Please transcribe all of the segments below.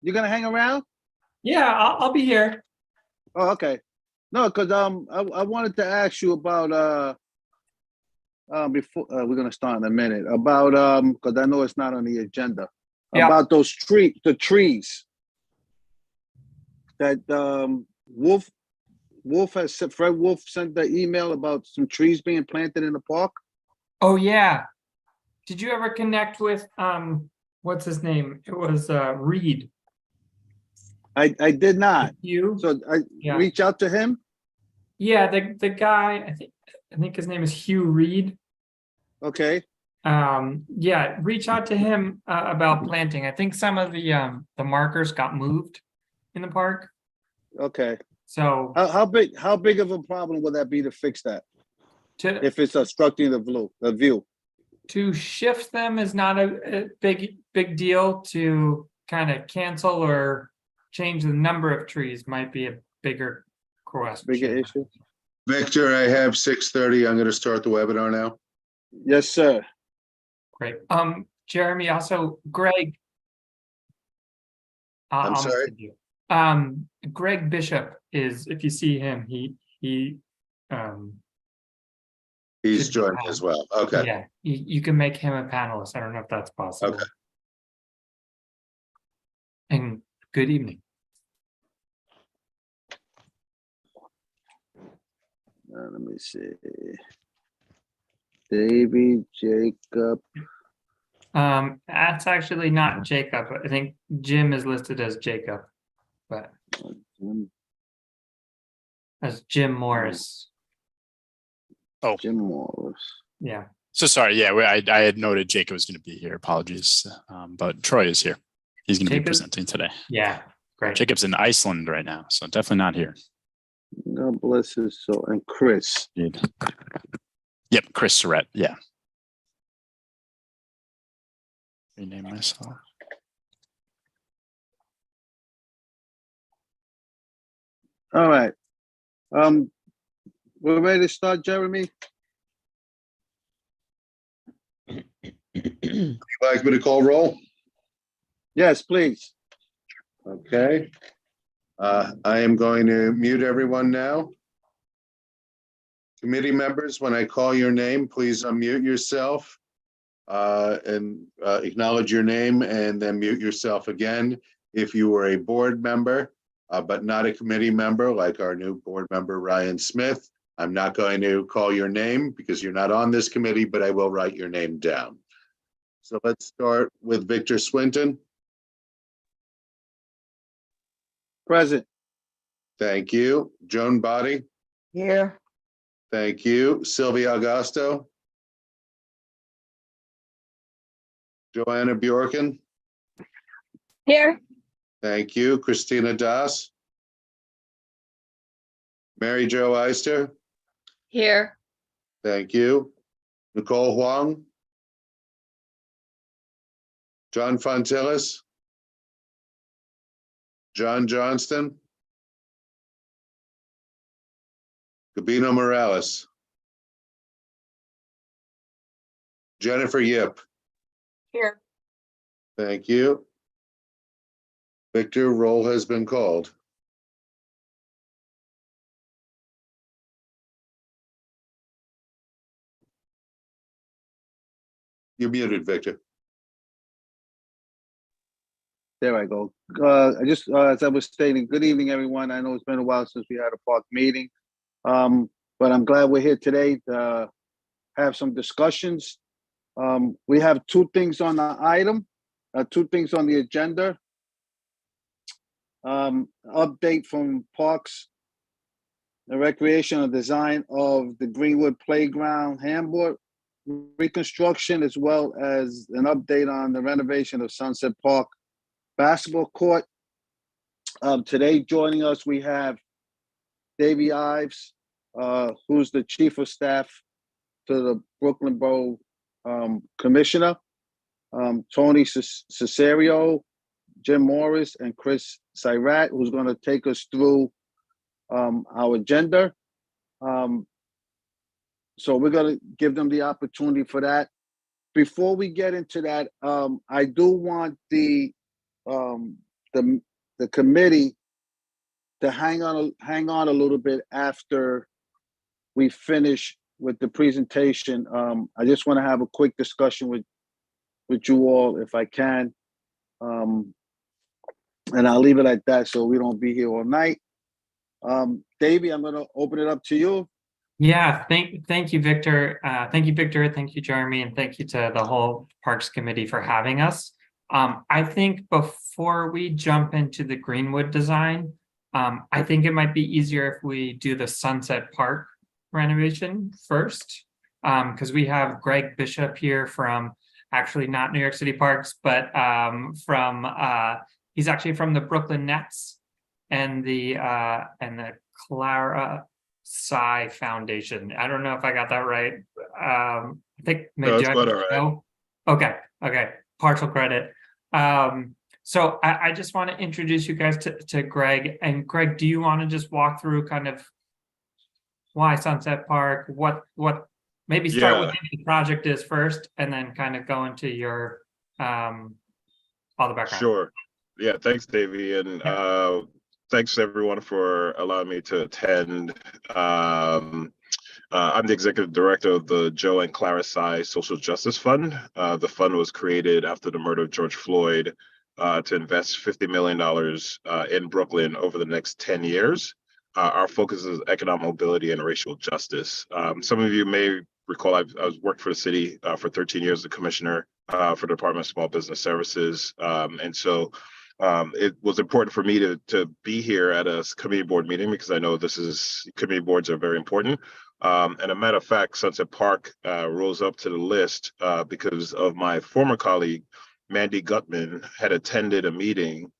You gonna hang around? Yeah, I'll be here. Oh, okay. No, because I wanted to ask you about before we're gonna start in a minute about because I know it's not on the agenda Yeah. about those the trees that Fred Wolf sent the email about some trees being planted in the park. Oh yeah. Did you ever connect with what's his name? It was Reed. I did not. You? So I Yeah. reach out to him. Yeah, the guy, I think his name is Hugh Reed. Okay. Yeah, reach out to him about planting. I think some of the markers got moved in the park. Okay. So How big of a problem would that be to fix that to if it's obstructing the view? to shift them is not a big deal. To kind of cancel or change the number of trees might be a bigger question. Bigger issue. Victor, I have 6:30. I'm going to start the webinar now. Yes, sir. Great. Jeremy, also Greg. I'm sorry? message you. Greg Bishop is, if you see him, he He's should be joining on. as well. Okay. Yeah, you can make him a panelist. I don't know if that's possible. Okay. And good evening. Let me see. Davy, Jacob. That's actually not Jacob. I think Jim is listed as Jacob, but as Jim Morris. Oh, Jim Morris. Yeah. so sorry. Yeah, I had noted Jacob was going to be here. Apologies. But Troy is here. He's going to be Jacob? presenting today. Yeah, great. Jacob's in Iceland right now, so definitely not here. God bless his soul. And Chris. Indeed. Yep, Chris Surratt. Yeah. Rename myself. All right. We're ready to start, Jeremy. Would you like me to call roll? Yes, please. Okay. I am going to mute everyone now. Committee members, when I call your name, please unmute yourself and acknowledge your name and then mute yourself again. If you were a board member, but not a committee member, like our new board member, Ryan Smith, I'm not going to call your name because you're not on this committee, but I will write your name down. So let's start with Victor Swinton. Present. Thank you. Joan Body. Here. Thank you. Sylvia Augusto. Joanna Bjorken. Here. Thank you. Christina Das. Mary Jo Eister. Here. Thank you. Nicole Huang. John Fontillis. John Johnston. Gabino Morales. Jennifer Yip. Here. Thank you. Victor, roll has been called. You're muted, Victor. There I go. I just, as I was stating, good evening, everyone. I know it's been a while since we had a park meeting, but I'm glad we're here today to have some discussions. We have two things on the item, two things on the agenda. Update from Parks and Recreation and design of the Greenwood Playground handboard reconstruction, as well as an update on the renovation of Sunset Park basketball court. Today joining us, we have Davey Ives, who's the Chief of Staff to the Brooklyn Borough Commissioner, Tony Cesario, Jim Morris, and Chris Surratt, who's going to take us through our agenda. So we're going to give them the opportunity for that. Before we get into that, I do want the the committee to hang on a little bit after we finish with the presentation. I just want to have a quick discussion with you all if I can. And I'll leave it at that so we don't be here all night. Davey, I'm going to open it up to you. Yeah, thank you, Victor. Thank you, Victor. Thank you, Jeremy, and thank you to the whole Parks Committee for having us. I think before we jump into the Greenwood design, I think it might be easier if we do the Sunset Park renovation first, because we have Greg Bishop here from actually not New York City Parks, but he's actually from the Brooklyn Nets and the Clara Psi Foundation. I don't know if I got that right. I think maybe No, it's quite all right. Okay, partial credit. So I just want to introduce you guys to Greg. And Greg, do you want to just walk through kind of why Sunset Park? What maybe start with what the project is first, and then kind of go into your all the background. Sure. Yeah, thanks, Davey, and thanks everyone for allowing me to attend. I'm the executive director of the Joe and Clara Psi Social Justice Fund. The fund was created after the murder of George Floyd to invest $50 million in Brooklyn over the next 10 years. Our focus is economic mobility and racial justice. Some of you may recall I worked for the city for 13 years as a commissioner for the Department of Small Business Services. And so it was important for me to be here at a committee board meeting because I know committee boards are very important. And a matter of fact, Sunset Park rose up to the list because of my former colleague, Mandy Gutman, had attended a meeting,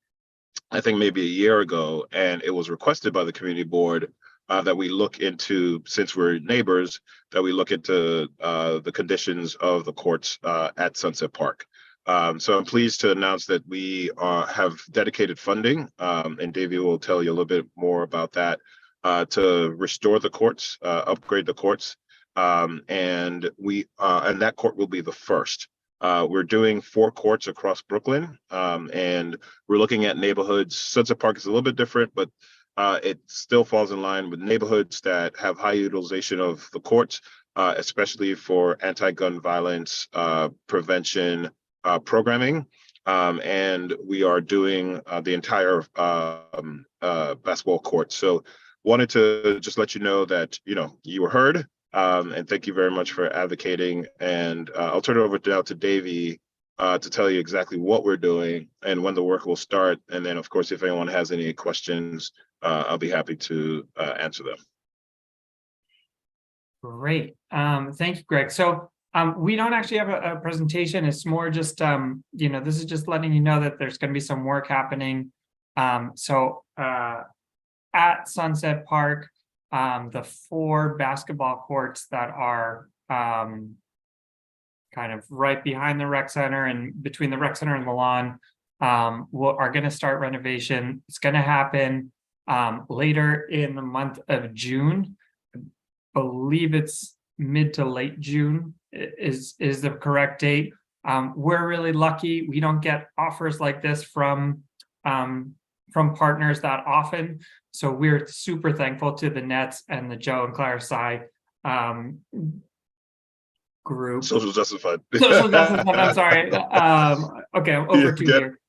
I think maybe a year ago, and it was requested by the community board that we look into, since we're neighbors, that we look into the conditions of the courts at Sunset Park. So I'm pleased to announce that we have dedicated funding, and Davey will tell you a little bit more about that, to restore the courts, upgrade the courts, and that court will be the first. We're doing 4 courts across Brooklyn, and we're looking at neighborhoods. Sunset Park is a little bit different, but it still falls in line with neighborhoods that have high utilization of the courts, especially for anti-gun violence prevention programming. And we are doing the entire basketball court. So wanted to just let you know that, you were heard. And thank you very much for advocating. And I'll turn it over now to Davey to tell you exactly what we're doing and when the work will start. And then, of course, if anyone has any questions, I'll be happy to answer them. Great. Thank you, Greg. So we don't actually have a presentation. It's more just, this is just letting you know that there's going to be some work happening. At Sunset Park, the 4 basketball courts that are kind of right behind the rec center and between the rec center and the lawn are going to start renovation. It's going to happen later in the month of June. I believe it's mid to late June is the correct date. We're really lucky. We don't get offers like this from partners that often. So we're super thankful to the Nets and the Joe and Clara Psi group. Social Justice Fund. Social Justice Fund, I'm sorry. Okay, I'm over 2 here.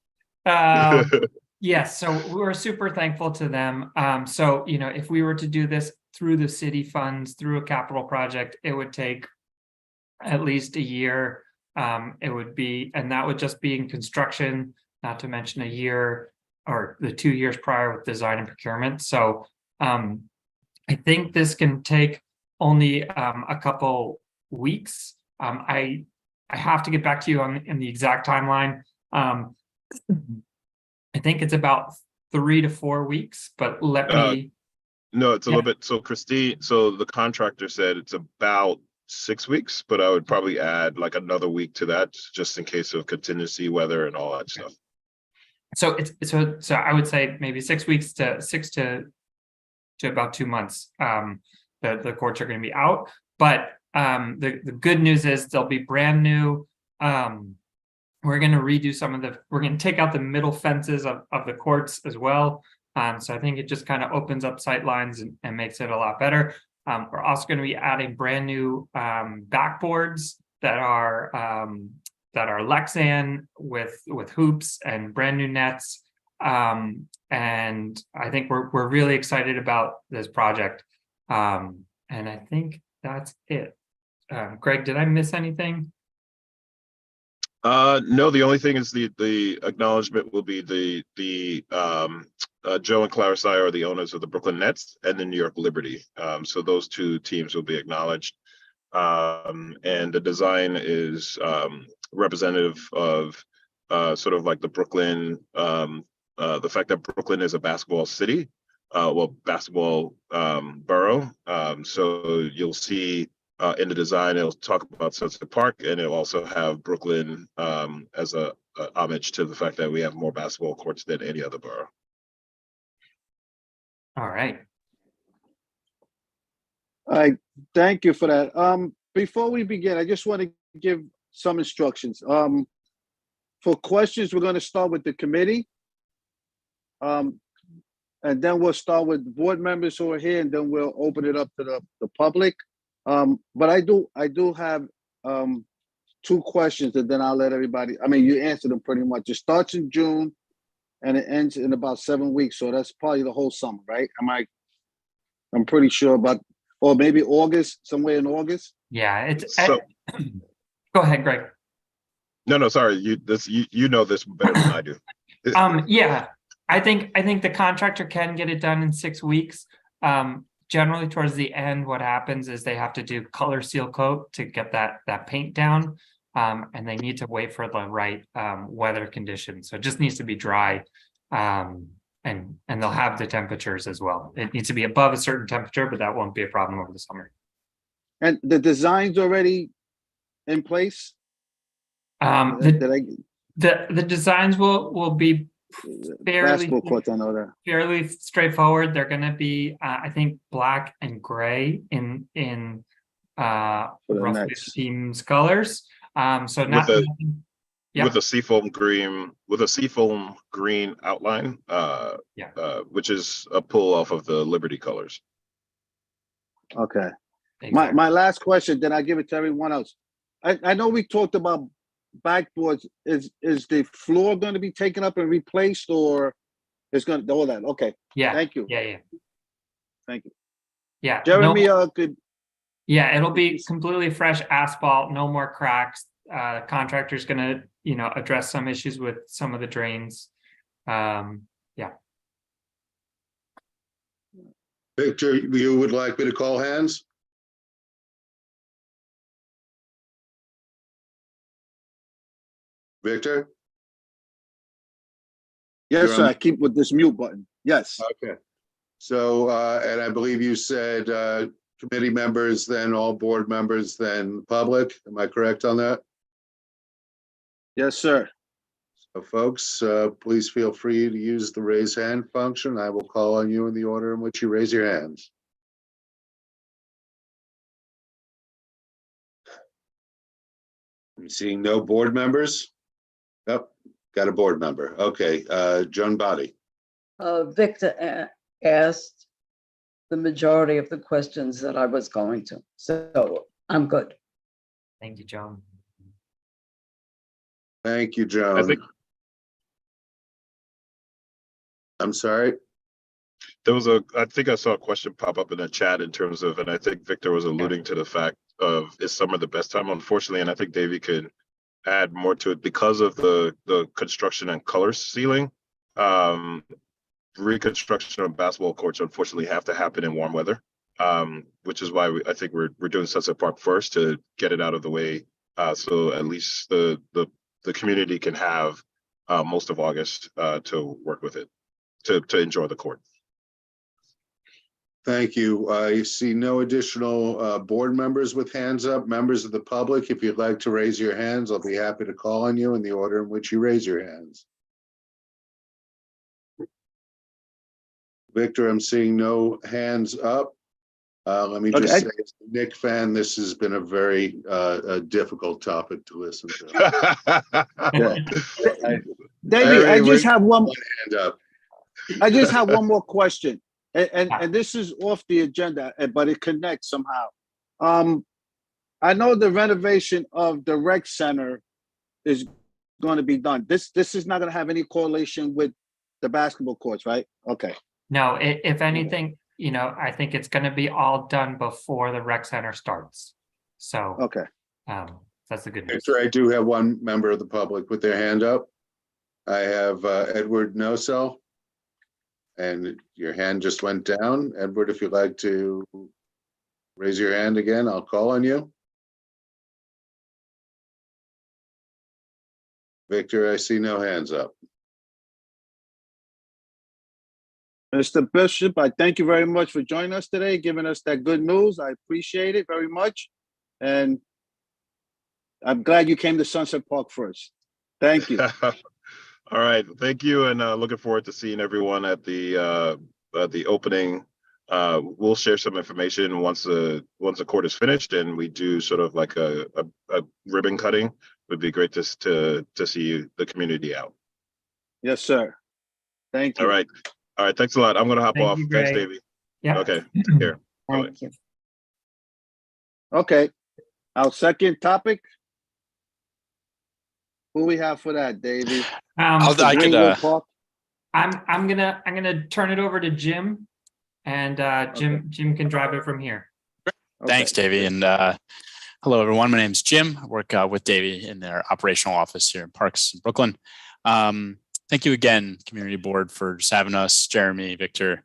Yes, so we're super thankful to them. So, if we were to do this through the city funds, through a capital project, it would take at least a year. And that would just be in construction, not to mention a year or the 2 years prior with design and procurement. So I think this can take only a couple weeks. I have to get back to you in the exact timeline. I think it's about 3 to 4 weeks, but let me. No, it's a little bit. So Christine, the contractor said it's about 6 weeks, but I would probably add like another week to that just in case of contingency weather and all that stuff. So so I would say maybe 6 weeks to about 2 months. The courts are going to be out, but the good news is they'll be brand new We're going to redo we're going to take out the middle fences of the courts as well. So I think it just kind of opens up sight lines and makes it a lot better. We're also going to be adding brand new backboards that are Lexan with hoops and brand new nets. And I think we're really excited about this project. And I think that's it. Greg, did I miss anything? No, the only thing is the acknowledgement will be Joe and Clara Sy are the owners of the Brooklyn Nets and the New York Liberty. So those two teams will be acknowledged. And the design is representative of sort of like the Brooklyn, the fact that Brooklyn is a basketball city, basketball borough. So you'll see in the design, it'll talk about Sunset Park, and it'll also have Brooklyn as a homage to the fact that we have more basketball courts than any other borough. All right. All right, thank you for that. Before we begin, I just want to give some instructions. For questions, we're going to start with the committee. And then we'll start with board members who are here, and then we'll open it up to the public. But I do have 2 questions, and then I'll let everybody, I mean, you answered them pretty much. It starts in June and it ends in about 7 weeks. So that's probably the whole summer, right? I'm pretty sure about, or maybe August, somewhere in August. Yeah, it's So, go ahead, Greg. no, sorry. You know this better than I do. Yeah, I think the contractor can get it done in 6 weeks. Generally towards the end, what happens is they have to do color seal coat to get that paint down. And they need to wait for the right weather conditions. So it just needs to be dry. And they'll have the temperatures as well. It needs to be above a certain temperature, but that won't be a problem over the summer. And the design's already in place? The designs will be Basketball courts, I know that. fairly straightforward. They're going to be, I think, black and gray in roughly the team's colors. So not with a seafoam green outline, which is a pull off of the Liberty colors. Okay. Exactly. My last question, then I give it to everyone else. I know we talked about backboards. Is the floor going to be taken up and replaced, or is going to all that? Okay. Yeah. Thank you. Yeah. Thank you. Yeah. Jeremy, could. Yeah, it'll be completely fresh asphalt, no more cracks. Contractor's going to, address some issues with some of the drains. Yeah. Victor, you would like me to call hands? Victor? Yes, You're sir. on- I keep with this mute button. Yes. Okay. So, and I believe you said committee members, then all board members, then public. Am I correct on that? Yes, sir. So folks, please feel free to use the raise hand function. I will call on you in the order in which you raise your hands. I'm seeing no board members. Yep, got a board member. Okay, Joan Body. Victor asked the majority of the questions that I was going to, so I'm good. Thank you, Joan. Thank you, Joan. I'm sorry. I think I saw a question pop up in the chat in terms of, and I think Victor was alluding to the fact of, is summer the best time? Unfortunately, and I think Davey could add more to it because of the construction and color sealing. Reconstruction of basketball courts unfortunately have to happen in warm weather, which is why I think we're doing Sunset Park first to get it out of the way, so at least the community can have most of August to work with it, to enjoy the court. Thank you. I see no additional board members with hands up. Members of the public, if you'd like to raise your hands, I'll be happy to call on you in the order in which you raise your hands. Victor, I'm seeing no hands up. Let me Okay, just say, as a Nick fan, this has been a very difficult topic to listen to. Yeah. I- David, I just we're- have one. Hand up. I just have one more question, and Yeah. this is off the agenda, but it connects somehow. I know the renovation of the rec center is going to be done. This is not going to have any correlation with the basketball courts, right? Okay. No, if anything, I think it's gonna be all done before the rec center starts. So, Okay. that's the good news. Victor, I do have one member of the public with their hand up. I have Edward Nosel. And your hand just went down. Edward, if you'd like to raise your hand again, I'll call on you. Victor, I see no hands up. Mr. Bishop, I thank you very much for joining us today, giving us that good news. I appreciate it very much. And I'm glad you came to Sunset Park first. Thank you. All right, thank you, and looking forward to seeing everyone at the opening. We'll share some information once the court is finished, and we do sort of like a ribbon cutting. It would be great to see the community out. Yes, sir. Thank you. All right, thanks a lot. I'm gonna hop Thank off. you, Thanks, Greg. Davey. Yeah. Okay, take care. Bye. Thank you. Okay. Our second topic. Who we have for that, Davey? Um, The I could, Greenwood Park? I'm gonna turn it over to Jim, and Jim can drive it from here. Thanks, Okay. Davey. And hello, everyone. My name is Jim. I work with Davey in their operational office here in Parks in Brooklyn. Thank you again, Community Board, for just having us, Jeremy, Victor.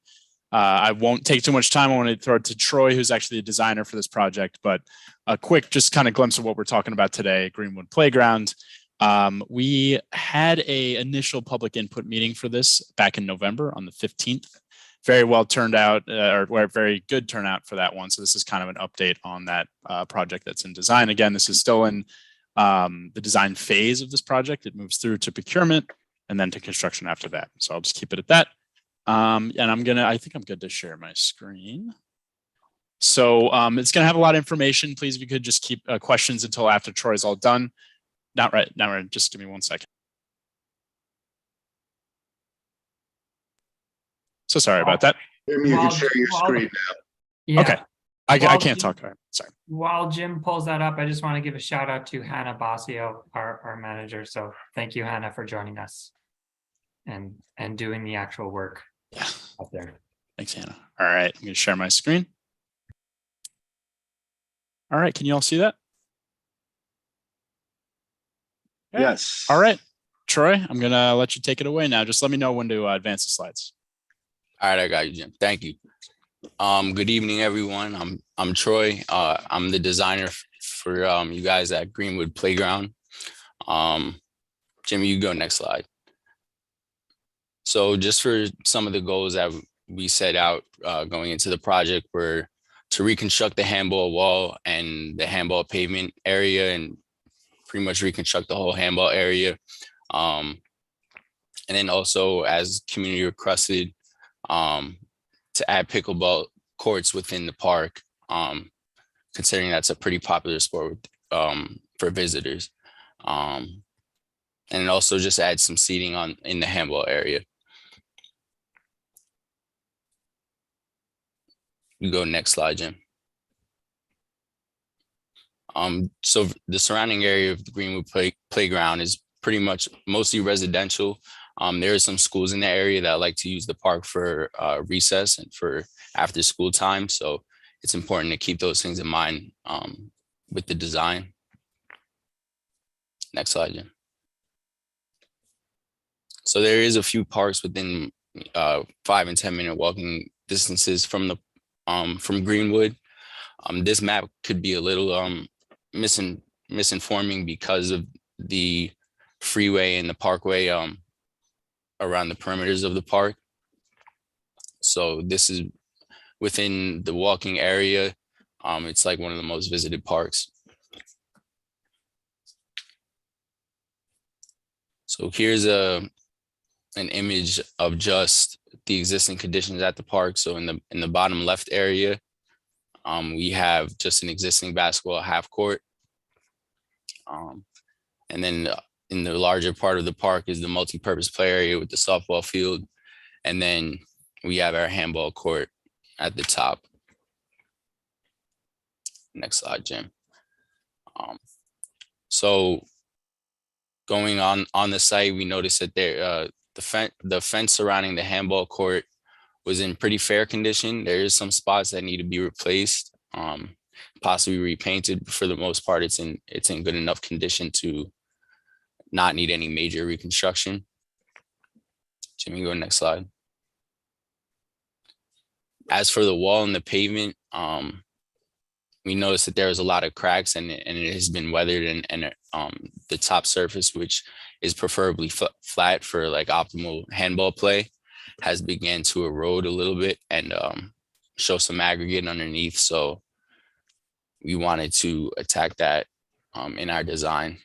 I won't take too much time. I want to throw it to Troy, who's actually a designer for this project, but a quick just kind of glimpse of what we're talking about today, Greenwood Playground. We had a initial public input meeting for this back in November on the 15th. Very well turned out, or very good turnout for that one. So this is kind of an update on that project that's in design. Again, this is still in the design phase of this project. It moves through to procurement and then to construction after that. So I'll just keep it at that. And I think I'm good to share my screen. So it's gonna have a lot of information. Please, if you could just keep questions until after Troy's all done. Not right, just give me 1 second. So sorry about that. Jim, you can Well, share your well, screen now. Yeah. Okay. I Well, can't Jim- talk. All right. Sorry. While Jim pulls that up, I just want to give a shout out to Hannah Basio, our manager. So thank you, Hannah, for joining us and doing the actual work Yeah. out there. Thanks, Hannah. All right. I'm going to share my screen. All right. Can you all see that? Okay. Yes. All right. Troy, I'm going to let you take it away now. Just let me know when to advance the slides. All right, I got you, Jim. Thank you. Good evening, everyone. I'm Troy. I'm the designer for you guys at Greenwood Playground. Jimmy, you go next slide. So just for some of the goals that we set out going into the project were to reconstruct the handball wall and the handball pavement area and pretty much reconstruct the whole handball area. And then also, as community requested, to add pickleball courts within the park, considering that's a pretty popular sport for visitors. And also just add some seating in the handball area. You go next slide, Jim. So the surrounding area of the Greenwood Playground is pretty much mostly residential. There are some schools in the area that like to use the park for recess and for after school time. So it's important to keep those things in mind with the design. Next slide, Jim. So there is a few parks within 5 and 10 minute walking distances from Greenwood. This map could be a little misinforming because of the freeway and the parkway around the perimeters of the park. So this is within the walking area. It's like one of the most visited parks. So here's an image of just the existing conditions at the park. So in the bottom left area, We have just an existing basketball half court. And then in the larger part of the park is the multi-purpose play area with the softball field. And then we have our handball court at the top. Next slide, Jim. So going on the site, we noticed that there the fence surrounding the handball court was in pretty fair condition. There is some spots that need to be replaced, possibly repainted. But for the most part, it's in good enough condition to not need any major reconstruction. Jimmy, go next slide. As for the wall and the pavement, we noticed that there was a lot of cracks and it has been weathered, and the top surface, which is preferably flat for like optimal handball play, has began to erode a little bit and show some aggregate underneath. So we wanted to attack that in our design.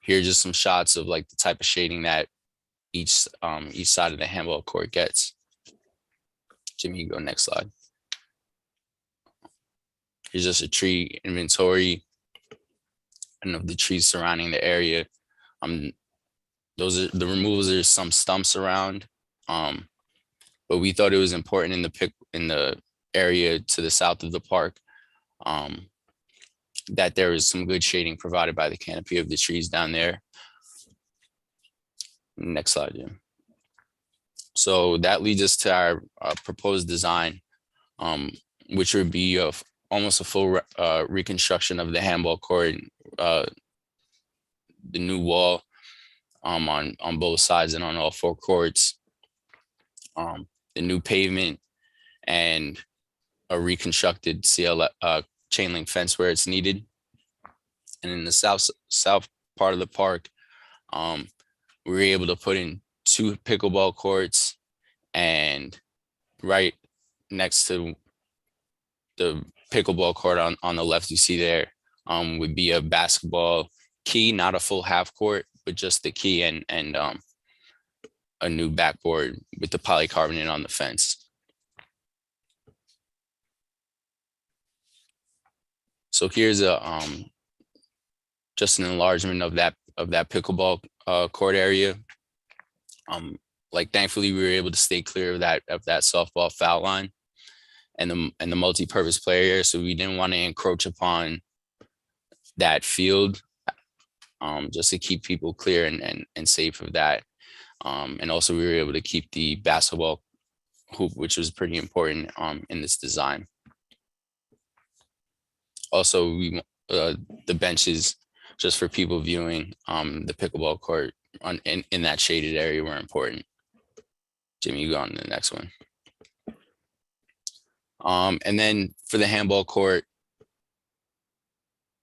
Here are just some shots of like the type of shading that each side of the handball court gets. Jimmy, you go next slide. Here's just a tree inventory and of the trees surrounding the area. Those are the removals. There's some stumps around, but we thought it was important in the area to the south of the park that there is some good shading provided by the canopy of the trees down there. Next slide, Jim. So that leads us to our proposed design, which would be almost a full reconstruction of the handball court, the new wall on both sides and on all four courts, the new pavement, and a reconstructed chain link fence where it's needed. And in the south part of the park, we were able to put in 2 pickleball courts, and right next to the pickleball court on the left you see there would be a basketball key, not a full half court, but just the key and a new backboard with the polycarbonate on the fence. So here's just an enlargement of that pickleball court area. Like thankfully we were able to stay clear of that softball foul line and the multi-purpose play area. So we didn't want to encroach upon that field, just to keep people clear and safe of that. And also we were able to keep the basketball hoop, which was pretty important in this design. Also, the benches, just for people viewing the pickleball court in that shaded area, were important. Jimmy, you go on to the next one. And then for the handball court,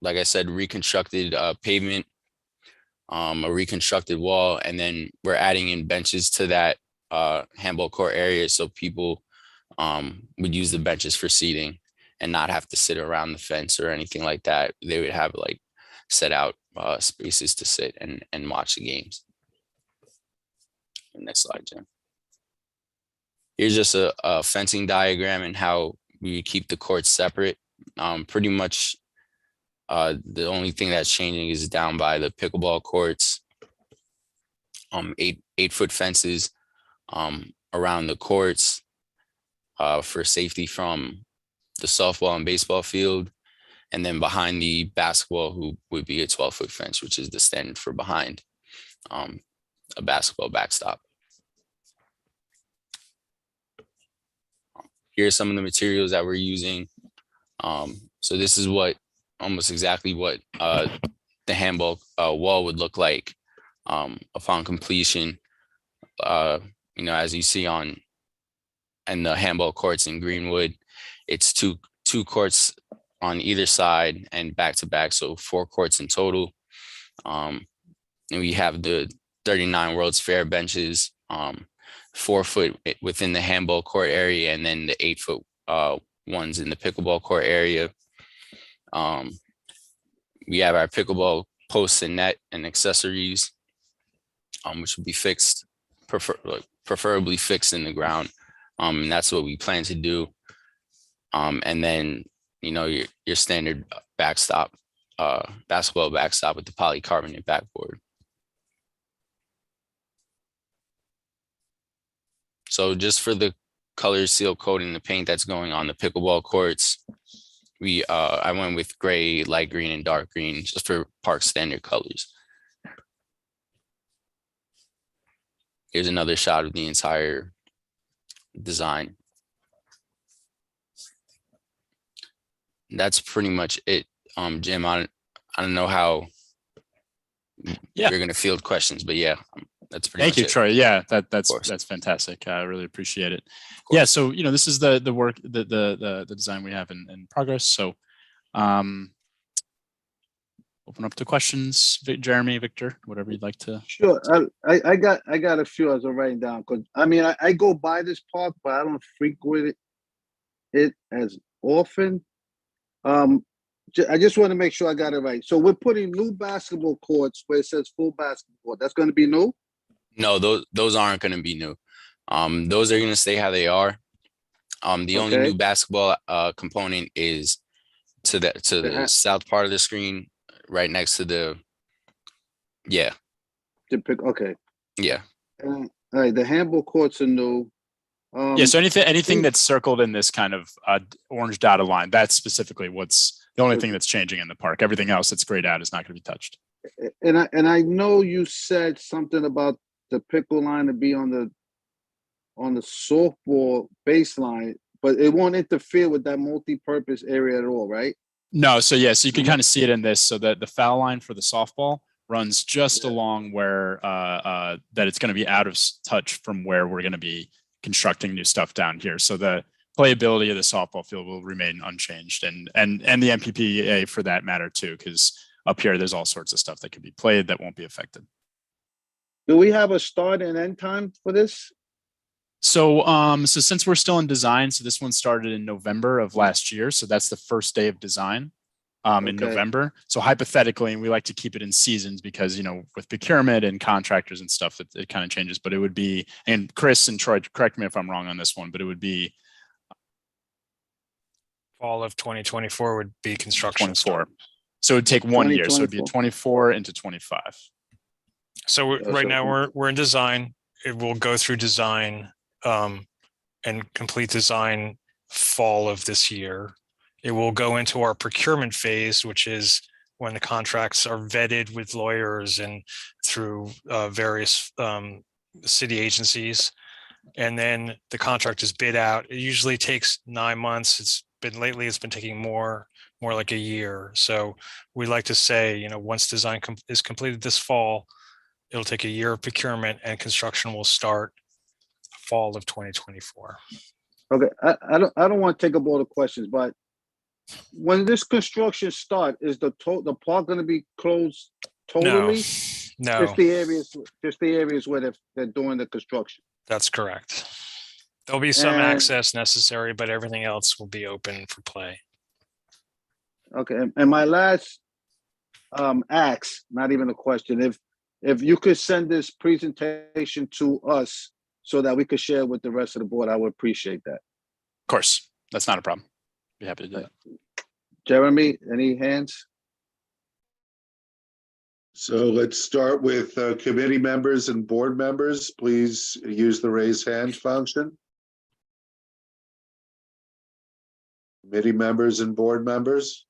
like I said, reconstructed pavement, a reconstructed wall, and then we're adding in benches to that handball court area so people would use the benches for seating and not have to sit around the fence or anything like that. They would have like set out spaces to sit and watch the games. Next slide, Jim. Here's just a fencing diagram and how we keep the courts separate. Pretty much the only thing that's changing is down by the pickleball courts, 8-foot fences around the courts for safety from the softball and baseball field. And then behind the basketball hoop would be a 12-foot fence, which is the standard for behind a basketball backstop. Here are some of the materials that we're using. So this is almost exactly what the handball wall would look like upon completion. As you see in the handball courts in Greenwood, it's two courts on either side and back to back, so 4 courts in total. And we have the 39 World's Fair benches, 4-foot within the handball court area, and then the 8-foot ones in the pickleball court area. We have our pickleball posts and net and accessories, which would be fixed preferably fixed in the ground. And that's what we plan to do. And then, you know, your standard backstop, basketball backstop with the polycarbonate backboard. So just for the color seal coating, the paint that's going on the pickleball courts, I went with gray, light green, and dark green just for park standard colors. Here's another shot of the entire design. That's pretty much it. Jim, I don't know how you're gonna field questions, but yeah, that's pretty much Thank you, it. Troy. Yeah, that's fantastic. I really appreciate it. Yeah, so you know, this is the work, the design we have in progress. So open up to questions. Jeremy, Victor, whatever you'd like to. Sure. I got a few as I'm writing down, because I mean I go by this park, but I don't frequent it as often. I just want to make sure I got it right. So we're putting new basketball courts where it says full basketball court. That's going to be new? No, those aren't going to be new. Those are going to stay how they are. The only new basketball component is to the south part of the screen, right next to the. Yeah. Okay. Yeah. All right. The handball courts are new. Yeah. So anything that's circled in this kind of orange dotted line, that's specifically what's the only thing that's changing in the park. Everything else that's grayed out is not going to be touched. And I know you said something about the pickle line to be on the softball baseline, but it won't interfere with that multi-purpose area at all, right? No. So yeah. So you can kind of see it in this. So that the foul line for the softball runs just along where that it's going to be out of touch from where we're going to be constructing new stuff down here. So the playability of the softball field will remain unchanged, and the MPPA for that matter too, because up here there's all sorts of stuff that could be played that won't be affected. Do we have a start and end time for this? So so since we're still in design, so this one started in November of last year, so that's the first day of design in November. So hypothetically, and we like to keep it in seasons because, you know, with procurement and contractors and stuff, it kind of changes. But it would be, and Chris and Troy, correct me if I'm wrong on this one, but it would be fall of 2024 would be construction 24. start. So it would take 1 year. So it'd be 24 into 25. So right now we're in design. It will go through design and complete design fall of this year. It will go into our procurement phase, which is when the contracts are vetted with lawyers and through various city agencies. And then the contract is bid out. It usually takes 9 months. It's been taking more like a year. So we like to say, you know, once design is completed this fall, it'll take a year of procurement and construction will start fall of 2024. Okay, I don't want to take up all the questions, but when this construction start, is the park going to be closed totally? No. Just the areas where they're doing the construction. That's correct. There'll be some access necessary, but everything else will be open for play. Okay, and my last ask, not even a question, if you could send this presentation to us so that we could share with the rest of the board, I would appreciate that. Of course, that's not a problem. Be happy to do that. Jeremy, any hands? So let's start with committee members and board members. Please use the raise hand function. Committee members and board members.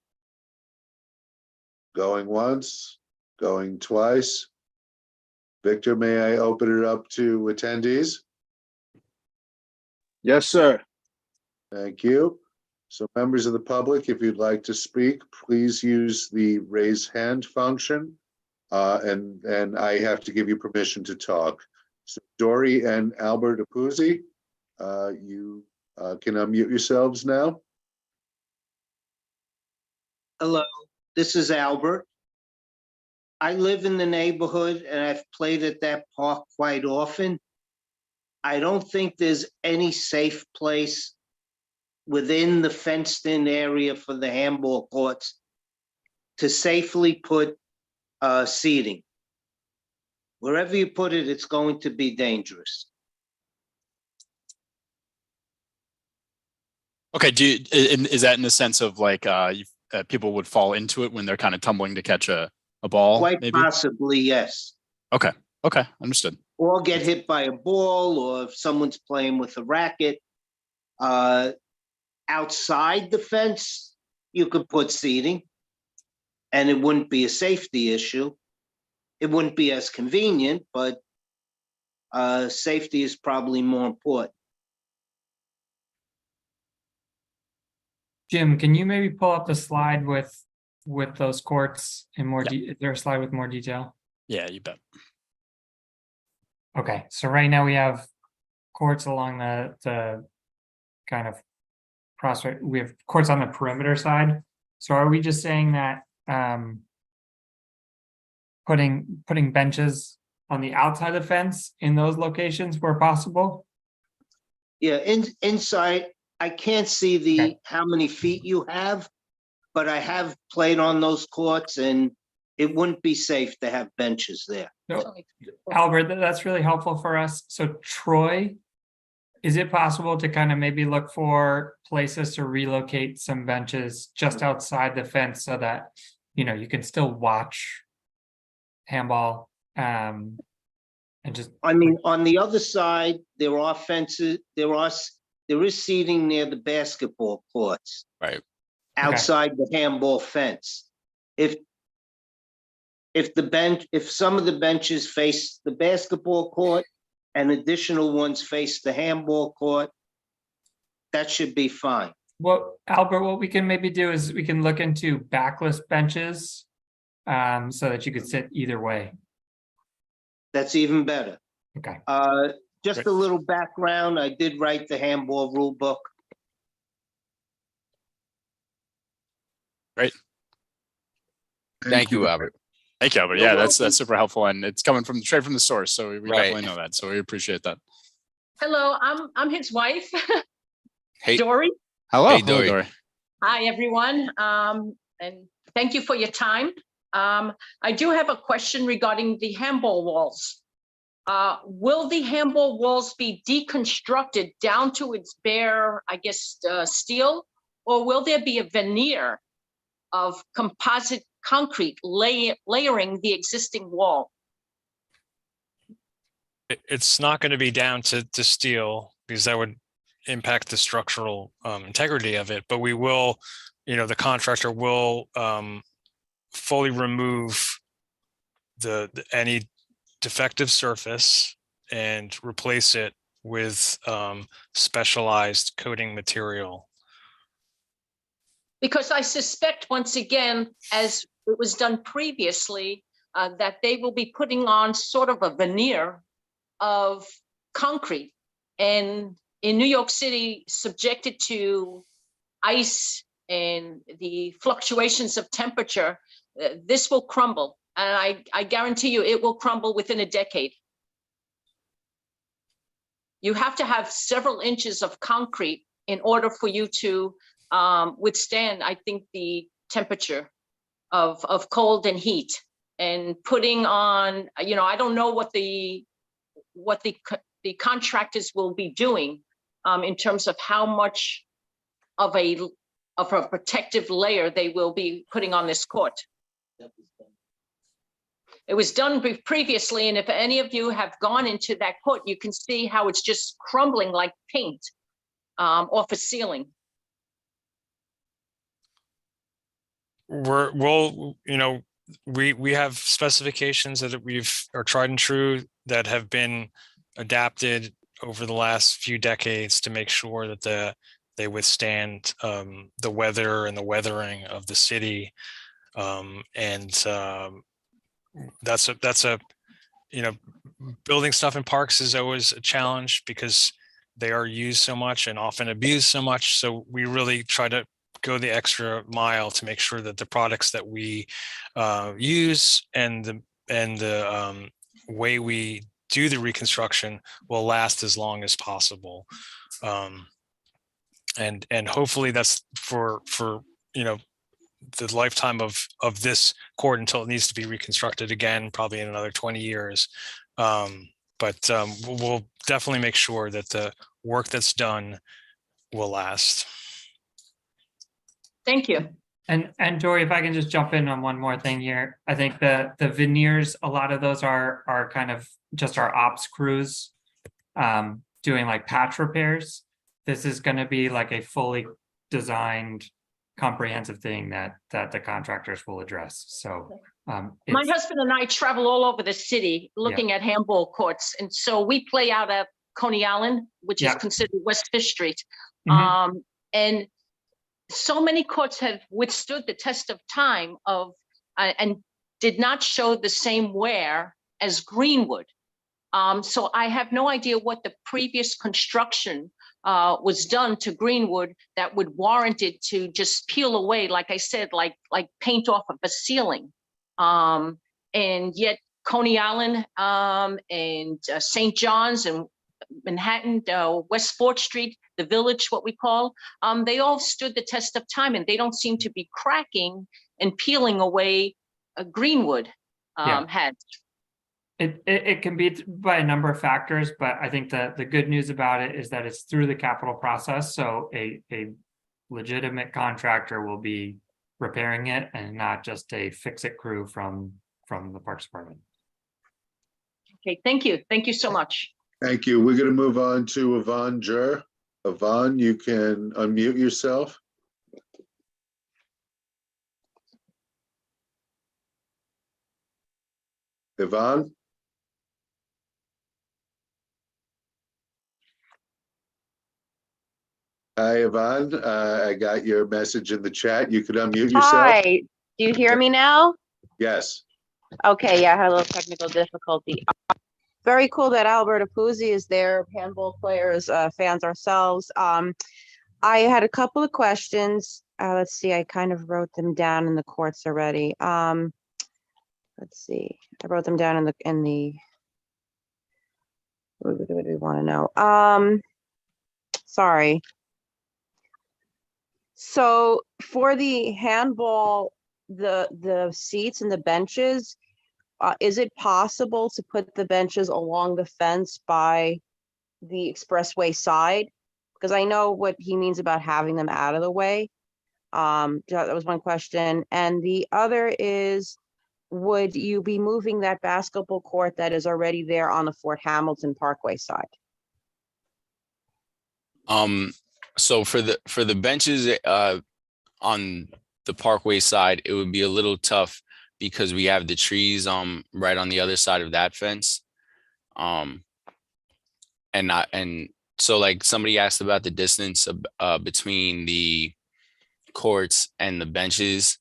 Going once, going twice. Victor, may I open it up to attendees? Yes, sir. Thank you. So members of the public, if you'd like to speak, please use the raise hand function. And I have to give you permission to talk. So Dory and Albert Apuzzi, you can unmute yourselves now. Hello, this is Albert. I live in the neighborhood and I've played at that park quite often. I don't think there's any safe place within the fenced-in area for the handball courts to safely put seating. Wherever you put it, it's going to be dangerous. Okay. Is that in the sense of like people would fall into it when they're kind of tumbling to catch a ball? Quite Maybe. possibly, yes. Okay. Okay. Understood. Or get hit by a ball, or if someone's playing with a racket. Outside the fence, you could put seating, and it wouldn't be a safety issue. It wouldn't be as convenient, but safety is probably more important. Jim, can you maybe pull up the slide with those courts in more? Yeah. Is there a slide with more detail? Yeah, you bet. Okay, so right now we have courts along the kind of prospect. We have courts on the perimeter side. So are we just saying that putting benches on the outside of the fence in those locations where possible? Yeah, inside, I can't see Okay. how many feet you have, but I have played on those courts, and it wouldn't be safe to have benches there. No, Albert, that's really helpful for us. So Troy, is it possible to kind of maybe look for places to relocate some benches just outside the fence so that, you can still watch handball, and just, I mean, on the other side, there are fences, there is seating near the basketball courts. Right. Outside the handball fence. If some of the benches face the basketball court and additional ones face the handball court, that should be fine. Albert, what we can maybe do is we can look into backless benches, so that you could sit either way. That's even better. Okay. Just Great. a little background, I did write the handball rule book. Great. Thank you, Albert. Thank you, Albert. You're Yeah, that's welcome. super helpful, and it's coming straight from the source, so we Right. definitely know that. So we appreciate that. Hello, I'm his wife, Hey, Dory. Hello, Hey, hello, Dory. Dory. Hi, everyone, and thank you for your time. I do have a question regarding the handball walls. Will the handball walls be deconstructed down to its bare, I guess, steel, or will there be a veneer of composite concrete layering the existing wall? It's not going to be down to steel because that would impact the structural integrity of it. But we will, the contractor will fully remove any defective surface and replace it with specialized coating material. Because I suspect, once again, as it was done previously, that they will be putting on sort of a veneer of concrete. And in New York City, subjected to ice and the fluctuations of temperature, this will crumble. And I guarantee you it will crumble within a decade. You have to have several inches of concrete in order for you to withstand, I think, the temperature of cold and heat. And putting on, I don't know what the contractors will be doing in terms of how much of a protective layer they will be putting on this court. It was done previously, and if any of you have gone into that court, you can see how it's just crumbling like paint off a ceiling. We have specifications that are tried and true that have been adapted over the last few decades to make sure that they withstand the weather and the weathering of the city, building stuff in parks is always a challenge because they are used so much and often abused so much. So we really try to go the extra mile to make sure that the products that we use and the way we do the reconstruction will last as long as possible. And hopefully that's for the lifetime of this court until it needs to be reconstructed again, probably in another 20 years. But we'll definitely make sure that the work that's done will last. Thank you. And Dory, if I can just jump in on one more thing here, I think the veneers, a lot of those are kind of just our ops crews doing like patch repairs. This is going to be like a fully designed, comprehensive thing that the contractors will address. So My it's- husband and I travel all over the city looking at handball courts. And so we play out at Coney Island, which is Yeah. considered West Fifth Street. Mhm. And so many courts have withstood the test of time and did not show the same wear as Greenwood. So I have no idea what the previous construction was done to Greenwood that would warrant it to just peel away, like I said, like paint off of a ceiling. And yet Coney Island and St. John's and Manhattan, West 4th Street, the Village, what we call, they all stood the test of time, and they don't seem to be cracking and peeling away Greenwood had. It can be by a number of factors, but I think that the good news about it is that it's through the capital process. So a legitimate contractor will be repairing it and not just a fix-it crew from the Parks Department. Okay, thank you. Thank you so much. Thank you. We're going to move on to Yvonne Jur. Yvonne, you can unmute yourself. Yvonne? Hi, Yvonne. I got your message in the chat. You could unmute yourself. Hi, do you hear me now? Yes. Okay, yeah, I had a little technical difficulty. Very cool that Albert Apuzzi is there, handball players, fans ourselves. I had a couple of questions. Let's see, I kind of wrote them down in the courts already. Let's see, I wrote them down in the what do we want to know? Sorry. So for the handball, the seats and the benches, is it possible to put the benches along the fence by the expressway side? Because I know what he means about having them out of the way. That was one question. And the other is, would you be moving that basketball court that is already there on the Fort Hamilton Parkway side? So for the benches on the Parkway side, it would be a little tough because we have the trees right on the other side of that fence. And so like somebody asked about the distance between the courts and the benches.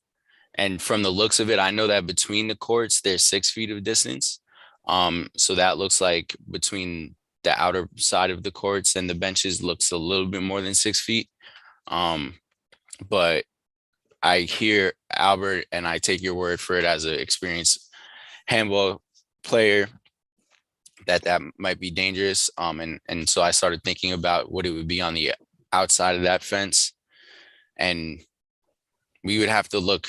And from the looks of it, I know that between the courts, there's 6 feet of distance. So that looks like between the outer side of the courts and the benches looks a little bit more than 6 feet. But I hear Albert, and I take your word for it as an experienced handball player, that might be dangerous. And so I started thinking about what it would be on the outside of that fence. And we would have to look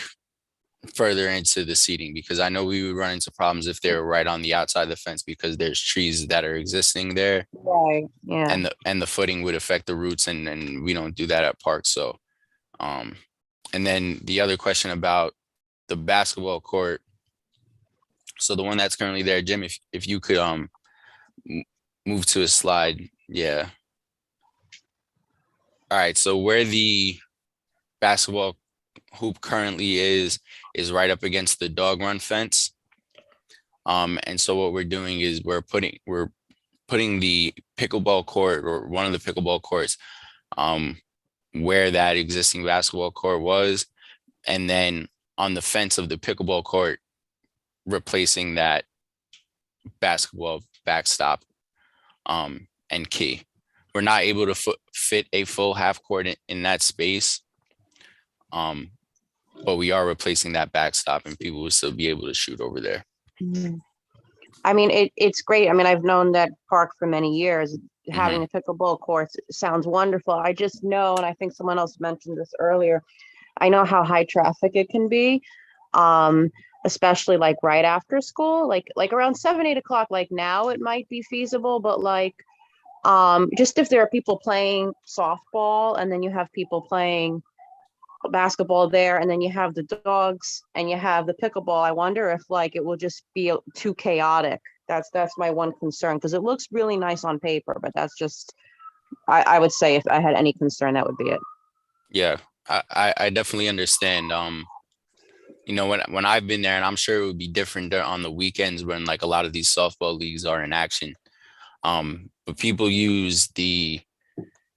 further into the seating, because I know we would run into problems if they're right on the outside of the fence, because there's trees that are existing there. Right, yeah. And the footing would affect the roots, and we don't do that at parks. So and then the other question about the basketball court. So the one that's currently there, Jim, if you could move to a slide. Yeah. All right. So where the basketball hoop currently is right up against the dog run fence. And so what we're doing is we're putting the pickleball court, or one of the pickleball courts, where that existing basketball court was, and then on the fence of the pickleball court, replacing that basketball backstop and key. We're not able to fit a full half court in that space, but we are replacing that backstop, and people will still be able to shoot over there. I mean, it's great. I mean, I've known that park for many years. Having a pickleball court sounds wonderful. I just know, and I think someone else mentioned this earlier, I know how high traffic it can be, especially like right after school, like around 7, 8 o'clock. Like now it might be feasible, but like just if there are people playing softball and then you have people playing basketball there, and then you have the dogs and you have the pickleball. I wonder if like it will just be too chaotic. That's my one concern, because it looks really nice on paper, but that's just, I would say if I had any concern, that would be it. Yeah, I definitely understand. You know, when I've been there, and I'm sure it would be different on the weekends when like a lot of these softball leagues are in action. But people use the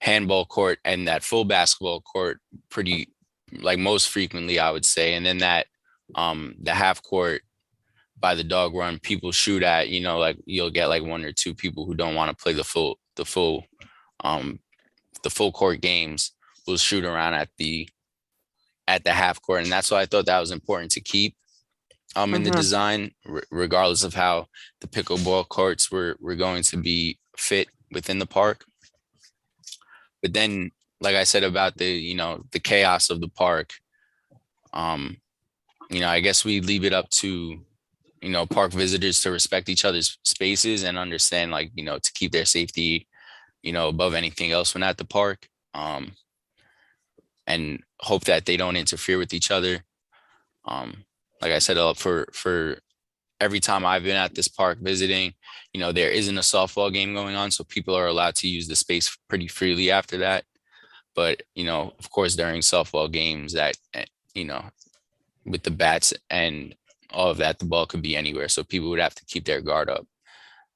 handball court and that full basketball court pretty, like most frequently, I would say. And then that the half court by the dog run, people shoot at, you know, like you'll get like one or two people who don't want to play the full court games will shoot around at the half court. And that's why I thought that was important to keep in the design, regardless of how the pickleball courts were going to be fit within the park. But then, like I said about the, you know, the chaos of the park, you know, I guess we leave it up to, you know, park visitors to respect each other's spaces and understand, like, you know, to keep their safety, you know, above anything else when at the park, and hope that they don't interfere with each other. Like I said, for every time I've been at this park visiting, you know, there isn't a softball game going on, so people are allowed to use the space pretty freely after that. But, you know, of course, during softball games that, you know, with the bats and all of that, the ball could be anywhere. So people would have to keep their guard up.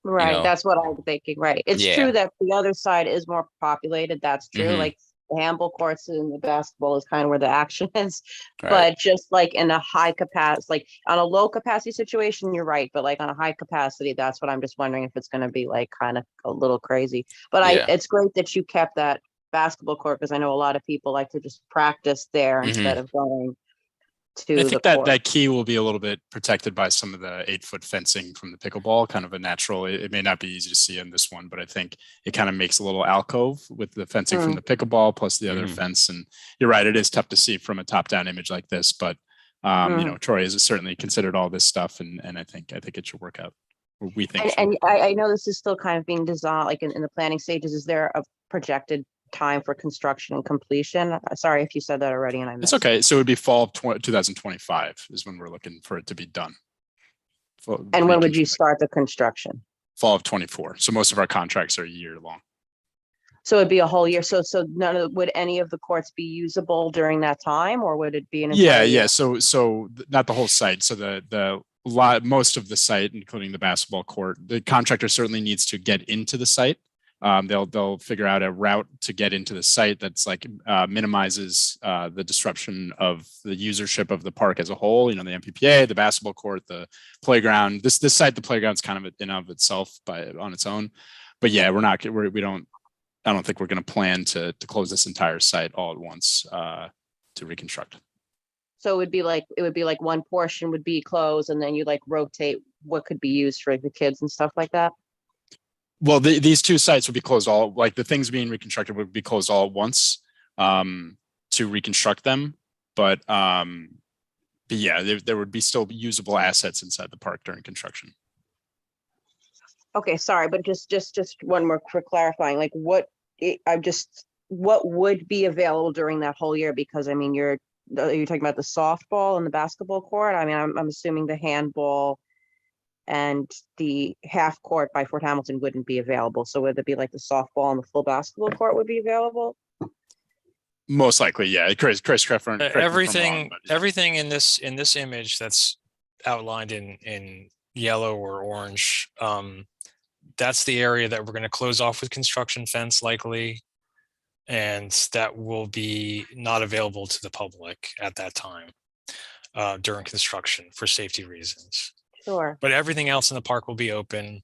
Right. know? That's what I'm thinking. Right. It's Yeah. true that the other side is more populated. That's true. Mhm. Like the handball courts and the basketball is kind of where the action is. Right. But just like in a high capacity, like on a low capacity situation, you're right. But like on a high capacity, that's what I'm just wondering if it's going to be like kind of a little crazy. But Yeah. it's great that you kept that basketball court, because I know a lot of people like to just practice there instead of going to I the think court. that key will be a little bit protected by some of the 8-foot fencing from the pickleball, kind of a natural, it may not be easy to see in this one, but I think it kind of makes a little alcove with the fencing from the pickleball plus the other fence. And you're right, it is tough to see from a top down image like this, but you know, Troy has certainly considered all this stuff, and I think it should work out. We think. And I know this is still kind of being designed, like in the planning stages. Is there a projected time for construction and completion? Sorry if you said that already and I missed. It's okay. So it would be fall of 2025 is when we're looking for it to be done. And when would you start the construction? Fall of 24. So most of our contracts are a year long. So it'd be a whole year. So would any of the courts be usable during that time, or would it be an entire year? So not the whole site. So most of the site, including the basketball court, the contractor certainly needs to get into the site. They'll figure out a route to get into the site that's like minimizes the disruption of the usership of the park as a whole. You know, the MPPA, the basketball court, the playground. This site, the playground's kind of in of itself on its own. But yeah, I don't think we're going to plan to close this entire site all at once to reconstruct. So it would be like one portion would be closed, and then you like rotate what could be used for the kids and stuff like that. Well, these two sites would be closed all, like the things being reconstructed would be closed all at once to reconstruct them. But yeah, there would be still usable assets inside the park during construction. Okay, sorry, but just one more for clarifying, like what would be available during that whole year? Because I mean, you're talking about the softball and the basketball court. I mean, I'm assuming the handball and the half court by Fort Hamilton wouldn't be available. So would it be like the softball and the full basketball court would be available? Most likely, yeah. Chris, everything in this image that's outlined in yellow or orange, that's the area that we're going to close off with construction fence likely, and that will be not available to the public at that time during construction for safety reasons. Sure. But everything else in the park will be open.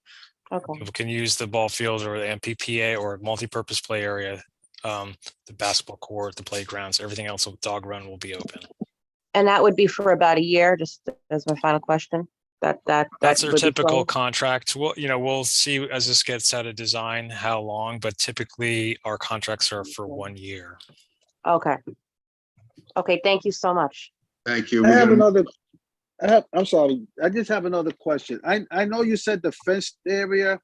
Okay. People can use the ball field or the MPPA or multi-purpose play area, the basketball court, the playgrounds, everything else with dog run will be open. And that would be for about a year, just as my final question. That's our typical contract. We'll see as this gets out of design how long, but typically our contracts are for 1 year. Okay. Thank you so much. Thank you. I'm sorry. I just have another question. I know you said the fenced area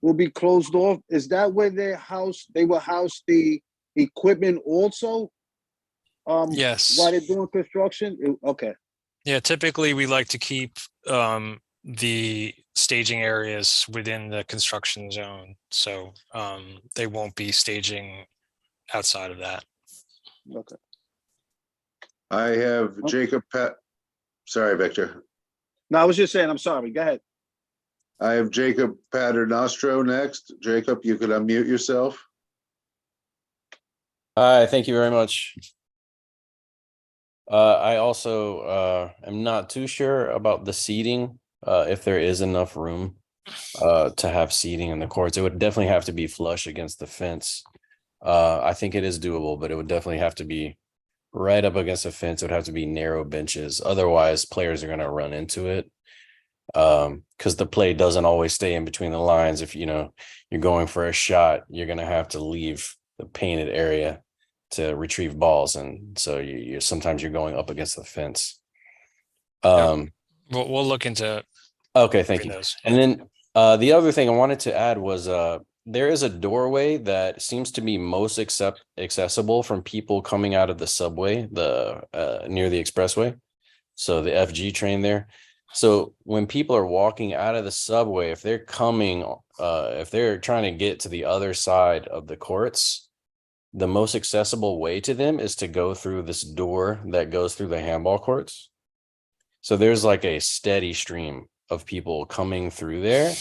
will be closed off. Is that where they will house the equipment also? Yes. while they're doing construction? Okay, Yeah, typically we like to keep the staging areas within the construction zone. So they won't be staging outside of that. okay. I have Oh. Jacob sorry, Victor. No, I was just saying, I'm sorry. Go ahead. I have Jacob Paternostro next. Jacob, you could unmute yourself. Hi, thank you very much. I also am not too sure about the seating, if there is enough room to have seating in the courts. It would definitely have to be flush against the fence. I think it is doable, but it would definitely have to be right up against the fence. It would have to be narrow benches. Otherwise, players are going to run into it. Because the play doesn't always stay in between the lines. If you're going for a shot, you're going to have to leave the painted area to retrieve balls, and so you sometimes you're going up against the fence. We'll look into Okay, thank you. those. And then the other thing I wanted to add was there is a doorway that seems to be most accessible from people coming out of the subway, near the expressway, so the FG train there. So when people are walking out of the subway, if they're trying to get to the other side of the courts, the most accessible way to them is to go through this door that goes through the handball courts. So there's like a steady stream of people coming through there,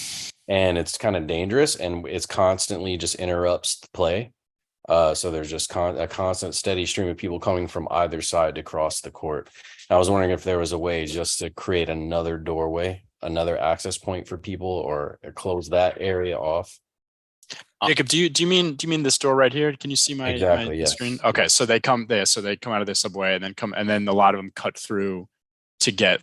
and it's kind of dangerous, and it's constantly just interrupts the play. So there's just a constant steady stream of people coming from either side to cross the court. I was wondering if there was a way just to create another doorway, another access point for people, or close that area off. Jacob, do you mean this door right here? Can you see my, Exactly, my yes. screen? Okay, Yes. so they come there, so they come out of the subway and then a lot of them cut through to get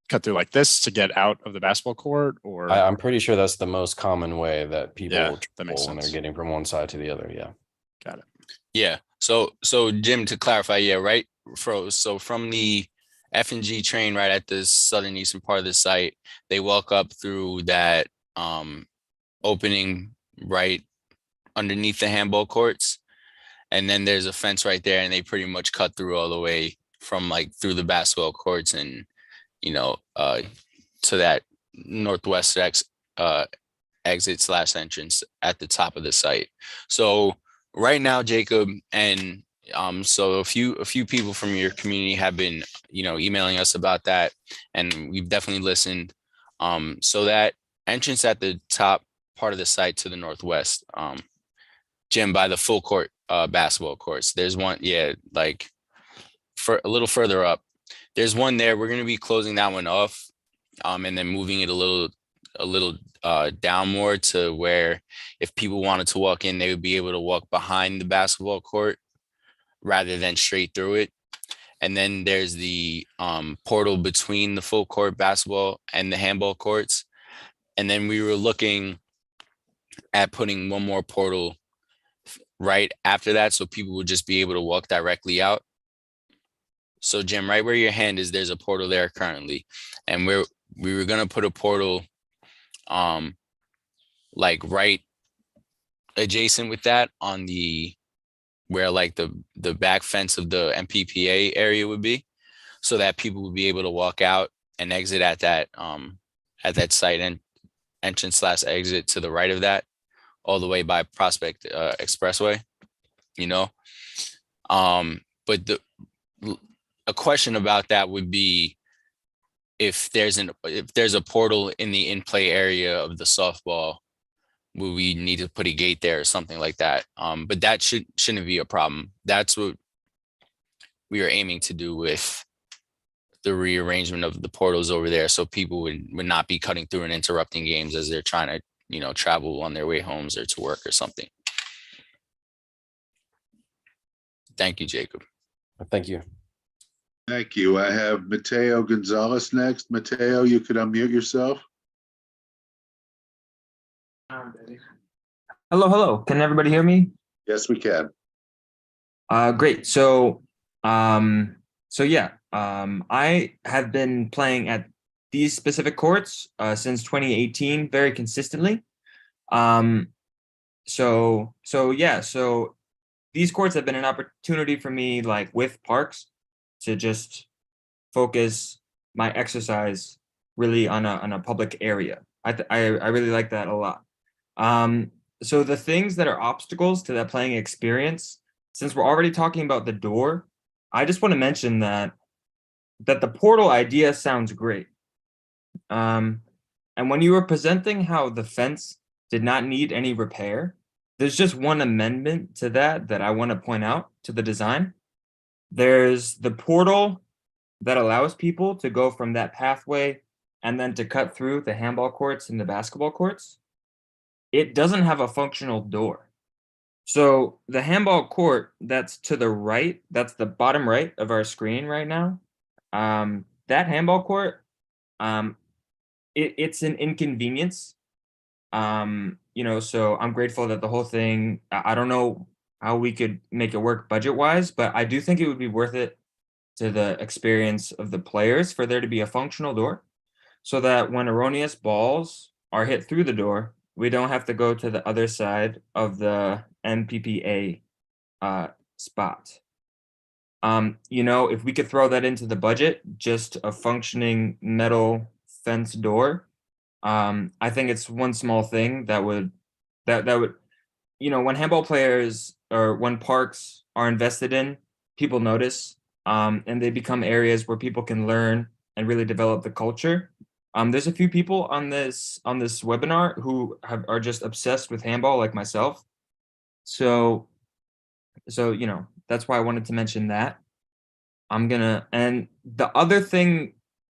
cut through like this to get out of the basketball court, or I'm pretty sure that's the most common way that people Yeah, that makes travel when they're sense. getting from one side to the other. Yeah. Got it. Yeah. So Jim, to clarify, yeah, right. So from the F&G train right at the southern eastern part of the site, they walk up through that opening right underneath the handball courts. And then there's a fence right there, and they pretty much cut through all the way from through the basketball courts and to that northwest exit / entrance at the top of the site. So right now, Jacob, and so a few people from your community have been emailing us about that, and we've definitely listened. So that entrance at the top part of the site to the northwest, Jim, by the full court basketball courts, there's one, for a little further up, there's one there. We're going to be closing that one off, and then moving it a little down more to where if people wanted to walk in, they would be able to walk behind the basketball court rather than straight through it. And then there's the portal between the full court basketball and the handball courts. And then we were looking at putting one more portal right after that, so people would just be able to walk directly out. So Jim, right where your hand is, there's a portal there currently, and we were gonna put a portal right adjacent with that on where the back fence of the MPPA area would be, so that people would be able to walk out and exit at that site and entrance / exit to the right of that, all the way by Prospect Expressway, but a question about that would be if there's a portal in the in-play area of the softball, would we need to put a gate there or something like that? But that shouldn't be a problem. That's what we are aiming to do with the rearrangement of the portals over there, so people would not be cutting through and interrupting games as they're trying to travel on their way homes or to work or something. Thank you, Jacob. Thank you. Thank you. I have Mateo Gonzalez next. Mateo, you could unmute yourself. Hello. Can everybody hear me? Yes, we can. Great. So yeah, I have been playing at these specific courts since 2018 very consistently. So these courts have been an opportunity for me, like with parks, to just focus my exercise really on a public area. I really like that a lot. So the things that are obstacles to that playing experience, since we're already talking about the door, I just want to mention that the portal idea sounds great. And when you were presenting how the fence did not need any repair, there's just one amendment to that I want to point out to the design. There's the portal that allows people to go from that pathway and then to cut through the handball courts and the basketball courts. It doesn't have a functional door. So the handball court that's to the right, that's the bottom right of our screen right now. That handball court, it's an inconvenience. So I'm grateful that the whole thing, I don't know how we could make it work budget-wise, but I do think it would be worth it to the experience of the players for there to be a functional door so that when erroneous balls are hit through the door, we don't have to go to the other side of the MPPA spot. If we could throw that into the budget, just a functioning metal fence door, I think it's one small thing that would, when handball players or when parks are invested in, people notice, and they become areas where people can learn and really develop the culture. There's a few people on this webinar who are just obsessed with handball, like myself. So that's why I wanted to mention that. And the other thing,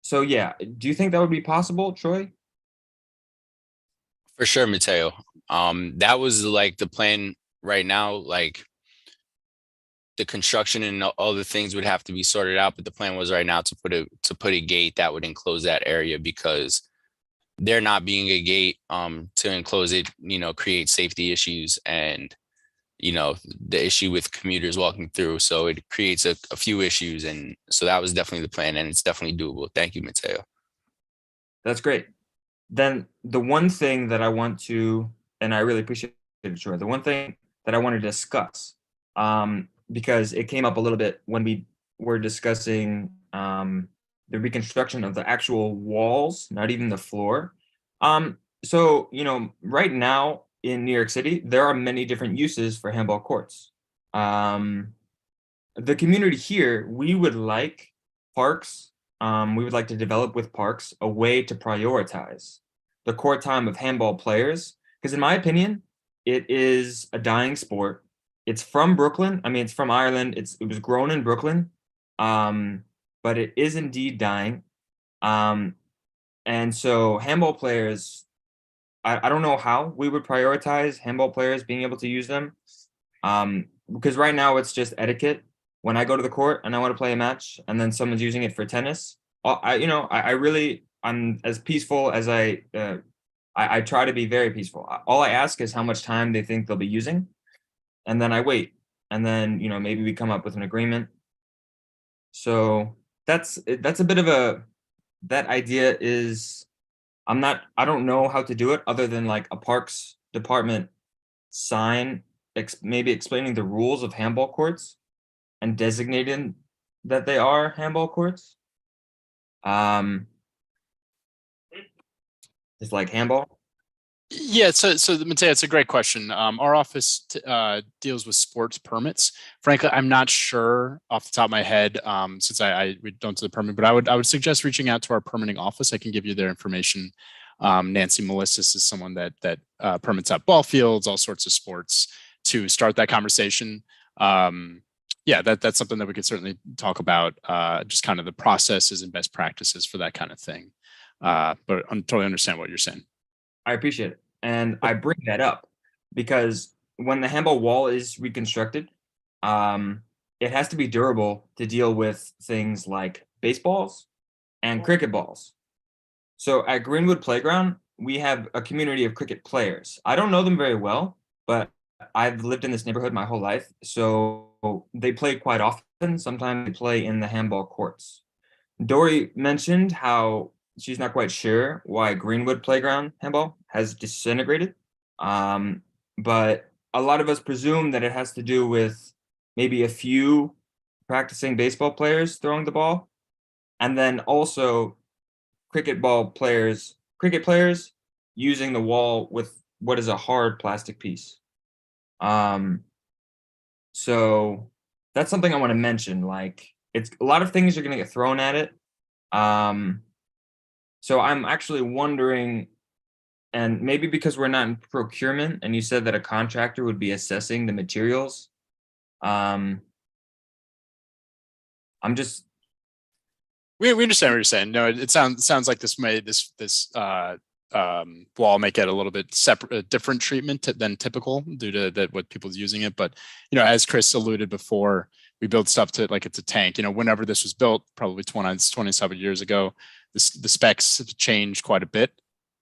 so yeah, do you think that would be possible, Troy? For sure, Mateo. That was like the plan right now. Like the construction and all the things would have to be sorted out, but the plan was right now to put a gate that would enclose that area, because there not being a gate to enclose it, creates safety issues and the issue with commuters walking through. So it creates a few issues, and so that was definitely the plan, and it's definitely doable. Thank you, Mateo. That's great. Then the one thing that I want to, and I really appreciate it, Troy, the one thing that I want to discuss, because it came up a little bit when we were discussing the reconstruction of the actual walls, not even the floor. So, right now in New York City, there are many different uses for handball courts. The community here, we would like parks, we would like to develop with parks a way to prioritize the court time of handball players, because in my opinion, it is a dying sport. It's from Brooklyn. I mean, it's from Ireland. It was grown in Brooklyn, but it is indeed dying. And so handball players, I don't know how we would prioritize handball players being able to use them, because right now it's just etiquette. When I go to the court and I want to play a match, and then someone's using it for tennis, I'm as peaceful as I try to be very peaceful. All I ask is how much time they think they'll be using, and then I wait, and then maybe we come up with an agreement. So that's a bit of that idea is, I don't know how to do it other than like a parks department sign, maybe explaining the rules of handball courts and designating that they are handball courts. It's like handball. Yeah, so Mateo, it's a great question. Our office deals with sports permits. Frankly, I'm not sure off the top of my head, since we don't do the permit, but I would suggest reaching out to our permitting office. I can give you their information. Nancy Melissus is someone that permits out ball fields, all sorts of sports, to start that conversation. Yeah, that's something that we could certainly talk about, just kind of the processes and best practices for that kind of thing. But I totally understand what you're saying. I appreciate it. And I bring that up because when the handball wall is reconstructed, it has to be durable to deal with things like baseballs and cricket balls. So at Greenwood Playground, we have a community of cricket players. I don't know them very well, but I've lived in this neighborhood my whole life. So they play quite often. Sometimes they play in the handball courts. Dory mentioned how she's not quite sure why Greenwood Playground handball has disintegrated. But a lot of us presume that it has to do with maybe a few practicing baseball players throwing the ball, and then also cricket players using the wall with what is a hard plastic piece. So that's something I want to mention. Like, it's a lot of things are going to get thrown at it. So I'm actually wondering, and maybe because we're not in procurement, and you said that a contractor would be assessing the materials. I'm just. We understand what you're saying. No, it sounds like this wall may get a little bit separate, a different treatment than typical due to that what people's using it. But as Chris alluded before, we build stuff to like it's a tank. Whenever this was built, probably 27 years ago, the specs have changed quite a bit.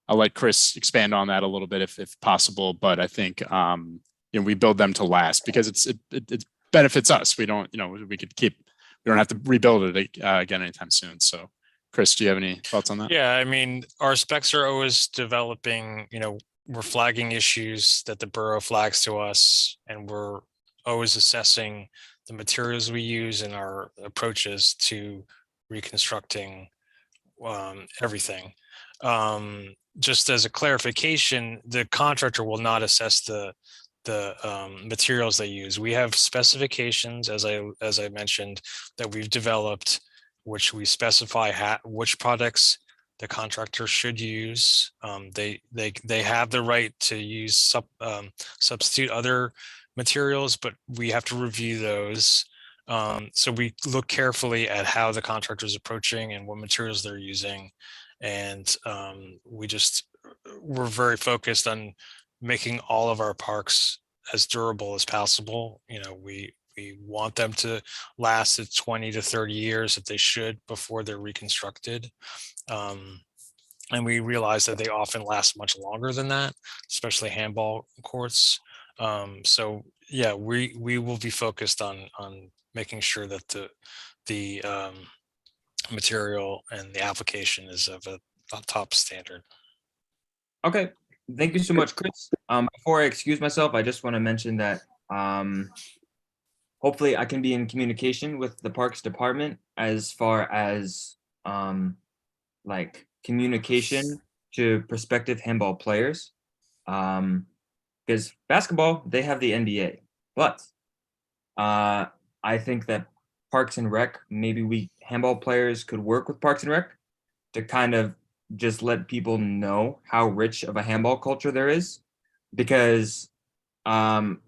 I'll let Chris expand on that a little bit if possible. But I think we build them to last because it benefits us. We don't we could keep. We don't have to rebuild it again anytime soon. So, Chris, do you have any thoughts on that? Yeah, I mean, our specs are always developing. We're flagging issues that the borough flags to us, and we're always assessing the materials we use and our approaches to reconstructing everything. Just as a clarification, the contractor will not assess the materials they use. We have specifications, as I mentioned, that we've developed, which we specify which products the contractor should use. They have the right to use substitute other materials, but we have to review those. So we look carefully at how the contractor is approaching and what materials they're using, and we're very focused on making all of our parks as durable as possible. We want them to last 20 to 30 years if they should before they're reconstructed. And we realize that they often last much longer than that, especially handball courts. So yeah, we will be focused on making sure that the material and the application is of a top standard. Okay, thank you so much, Chris. Before I excuse myself, I just want to mention that hopefully I can be in communication with the Parks Department as far as like communication to prospective handball players. Because basketball, they have the NBA, but I think that Parks and Rec, maybe handball players could work with Parks and Rec to kind of just let people know how rich of a handball culture there is, because I'm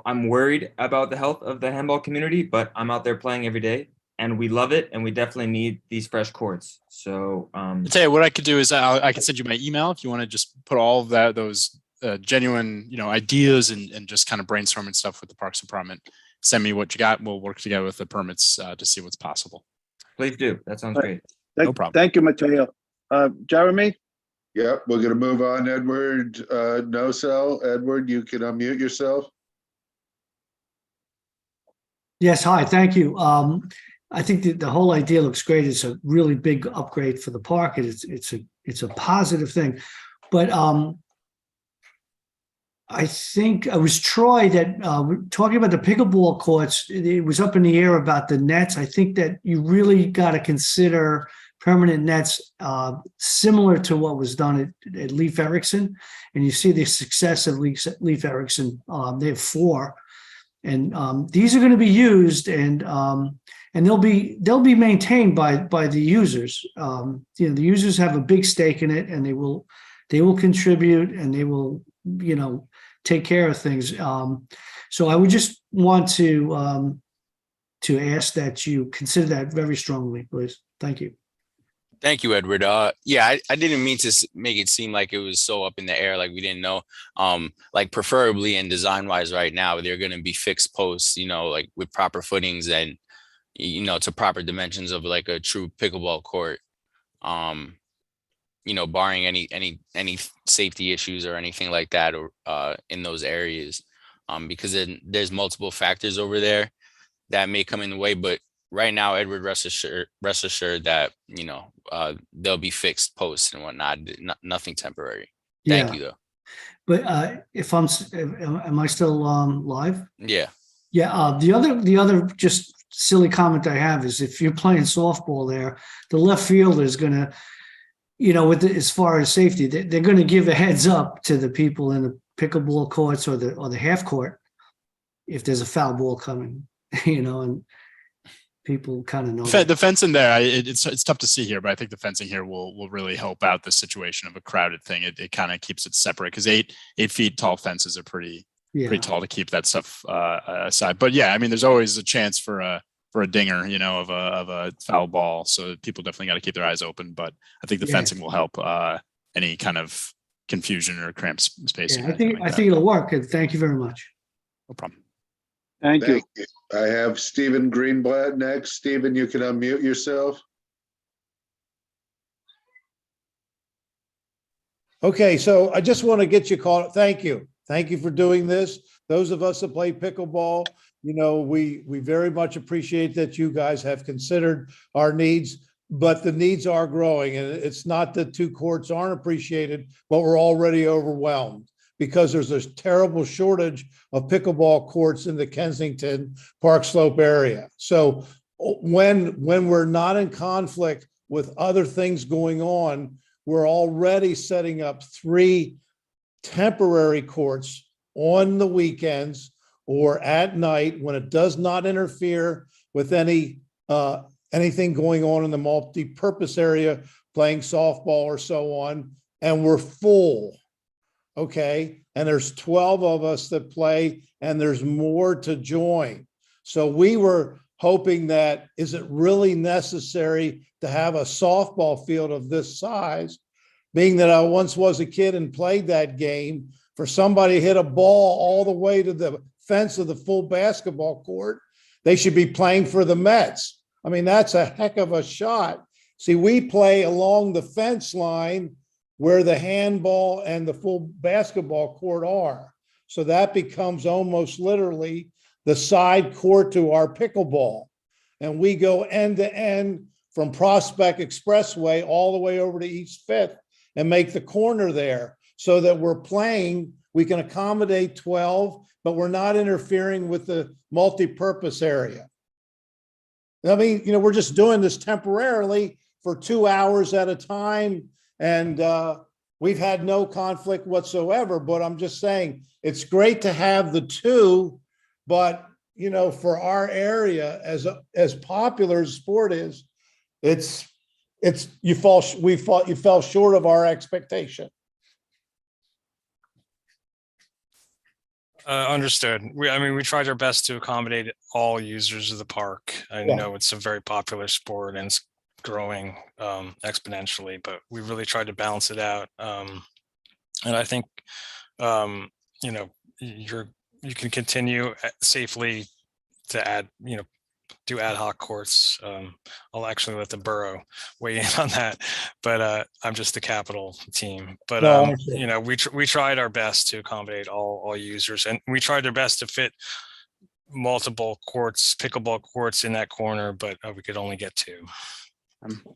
worried about the health of the handball community, but I'm out there playing every day and we love it, and we definitely need these fresh courts. So I'll tell you what I could do is I can send you my email if you want to just put all of those genuine ideas and just kind of brainstorming stuff with the Parks Department. Send me what you got. We'll work together with the permits to see what's possible. Please do. That sounds great. No problem. Thank you, Mateo. Jeremy? Yep, we're gonna move on. Edward Nosell. Edward, you can unmute yourself. Yes, hi, thank you. I think the whole idea looks great. It's a really big upgrade for the park. It's a positive thing. But I think it was Troy that talking about the pickleball courts, it was up in the air about the nets. I think that you really got to consider permanent nets similar to what was done at Leif Erikson. And you see the success of Leif Erikson. They have 4. And these are going to be used, and they'll be maintained by the users. The users have a big stake in it, and they will contribute, and they will take care of things. So I would just want to ask that you consider that very strongly, please. Thank you. Thank you, Edward. Yeah, I didn't mean to make it seem like it was so up in the air, like we didn't know. Like preferably and design-wise right now, they're going to be fixed posts, like with proper footings and, to proper dimensions of like a true pickleball court. Barring any safety issues or anything like that, or in those areas, because then there's multiple factors over there that may come in the way. But right now, Edward, rest assured that they'll be fixed posts and whatnot. Nothing temporary. Thank you, though. But if am I still live? Yeah. Yeah. The other just silly comment I have is if you're playing softball there, the left fielder is going to, as far as safety, they're going to give a heads up to the people in the pickleball courts or the half court if there's a foul ball coming, and people kind of know The fence in there, it's tough to see here, but I think the fencing here will really help out the situation of a crowded thing. It kind of keeps it separate because 8 feet tall fences are pretty tall to keep that stuff aside. But yeah, I mean, there's always a chance for a dinger, of a foul ball. So people definitely got to keep their eyes open. But I think the fencing will help any kind of confusion or cramped spacing. Yeah, I think it'll work. And thank you very much. No problem. Thank you. I have Stephen Greenblatt next. Stephen, you can unmute yourself. Okay, so I just want to get you caught. Thank you. Thank you for doing this. Those of us that play pickleball, we very much appreciate that you guys have considered our needs, but the needs are growing. And it's not that 2 courts aren't appreciated, but we're already overwhelmed because there's this terrible shortage of pickleball courts in the Kensington Park Slope area. So when we're not in conflict with other things going on, we're already setting up 3 temporary courts on the weekends or at night when it does not interfere with anything going on in the multi-purpose area, playing softball or so on, and we're full. Okay, and there's 12 of us that play, and there's more to join. So we were hoping that, is it really necessary to have a softball field of this size? Being that I once was a kid and played that game, for somebody to hit a ball all the way to the fence of the full basketball court, they should be playing for the Mets. I mean, that's a heck of a shot. See, we play along the fence line where the handball and the full basketball court are. So that becomes almost literally the side court to our pickleball. And we go end to end from Prospect Expressway all the way over to East 5th and make the corner there so that we're playing, we can accommodate 12, but we're not interfering with the multi-purpose area. I mean, we're just doing this temporarily for 2 hours at a time. And we've had no conflict whatsoever, but I'm just saying it's great to have the 2, but for our area, as popular as sport is, you fell short of our expectation. Understood. We tried our best to accommodate all users of the park. I know it's a very popular sport and it's growing exponentially, but we really tried to balance it out. And I think you can continue safely to add, do ad hoc courts. I'll actually let the borough weigh in on that, but I'm just the capital team. But we tried our best to accommodate all users, and we tried our best to fit multiple courts, pickleball courts in that corner, but we could only get 2.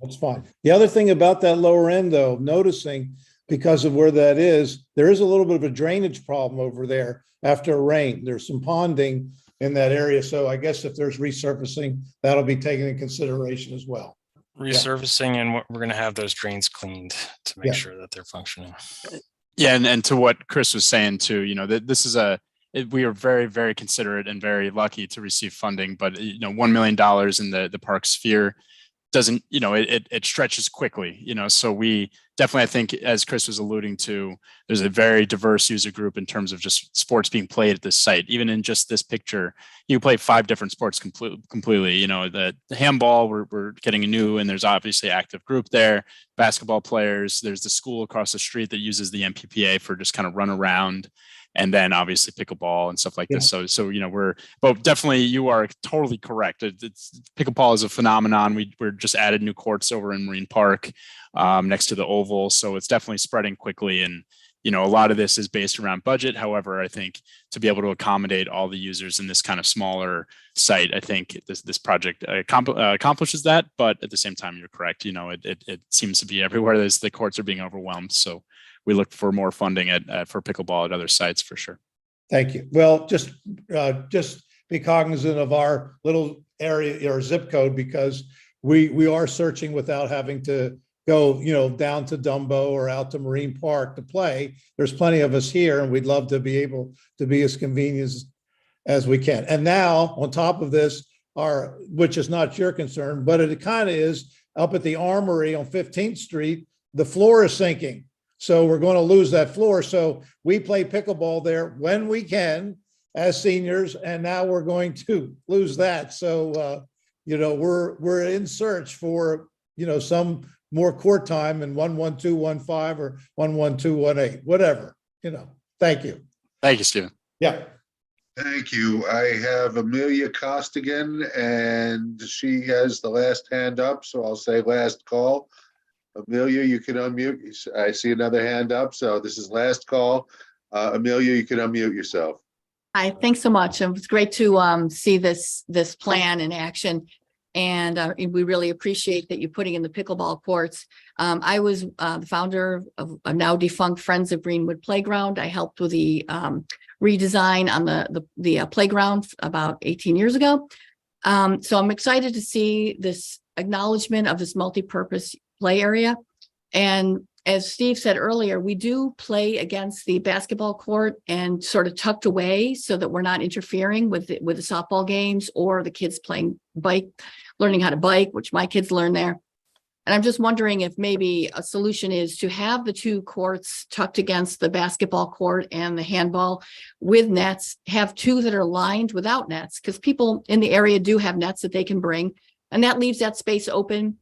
That's fine. The other thing about that lower end, though, noticing because of where that is, there is a little bit of a drainage problem over there after a rain. There's some ponding in that area. So I guess if there's resurfacing, that'll be taken into consideration as well. Resurfacing, and we're going to have those drains cleaned to make sure that they're functioning. Yeah, and to what Chris was saying too, this is we are very, very considerate and very lucky to receive funding, but $1 million in the park sphere doesn't, it stretches quickly, so we definitely, I think, as Chris was alluding to, there's a very diverse user group in terms of just sports being played at this site. Even in just this picture, you play 5 different sports completely. The handball, we're getting a new, and there's obviously active group there. Basketball players, there's the school across the street that uses the MPPA for just kind of run around. And then obviously pickleball and stuff like this. So but definitely you are totally correct. Pickleball is a phenomenon. We're just added new courts over in Marine Park next to the Oval. So it's definitely spreading quickly. And, a lot of this is based around budget. However, I think to be able to accommodate all the users in this kind of smaller site, I think this project accomplishes that. But at the same time, you're correct. It seems to be everywhere the courts are being overwhelmed. So we look for more funding for pickleball at other sites for sure. Thank you. Well, just be cognizant of our little area or zip code, because we are searching without having to go, down to Dumbo or out to Marine Park to play. There's plenty of us here, and we'd love to be able to be as convenient as we can. And now, on top of this, which is not your concern, but it kind of is, up at the Armory on 15th Street, the floor is sinking. So we're going to lose that floor. So we play pickleball there when we can as seniors, and now we're going to lose that. So, we're in search for, some more court time in 11215 or 11218, whatever, Thank you. Thank you, Stephen. Yeah. Thank you. I have Amelia Costigan, and she has the last hand up, so I'll say last call. Amelia, you can unmute. I see another hand up, so this is last call. Amelia, you can unmute yourself. Hi, thanks so much. It was great to see this plan in action. And we really appreciate that you're putting in the pickleball courts. I was the founder of a now defunct Friends of Greenwood Playground. I helped with the redesign on the playground about 18 years ago. So I'm excited to see this acknowledgement of this multi-purpose play area. And as Steve said earlier, we do play against the basketball court and sort of tucked away so that we're not interfering with the softball games or the kids playing learning how to bike, which my kids learn there. And I'm just wondering if maybe a solution is to have the two courts tucked against the basketball court and the handball with nets, have two that are lined without nets, because people in the area do have nets that they can bring. And that leaves that space open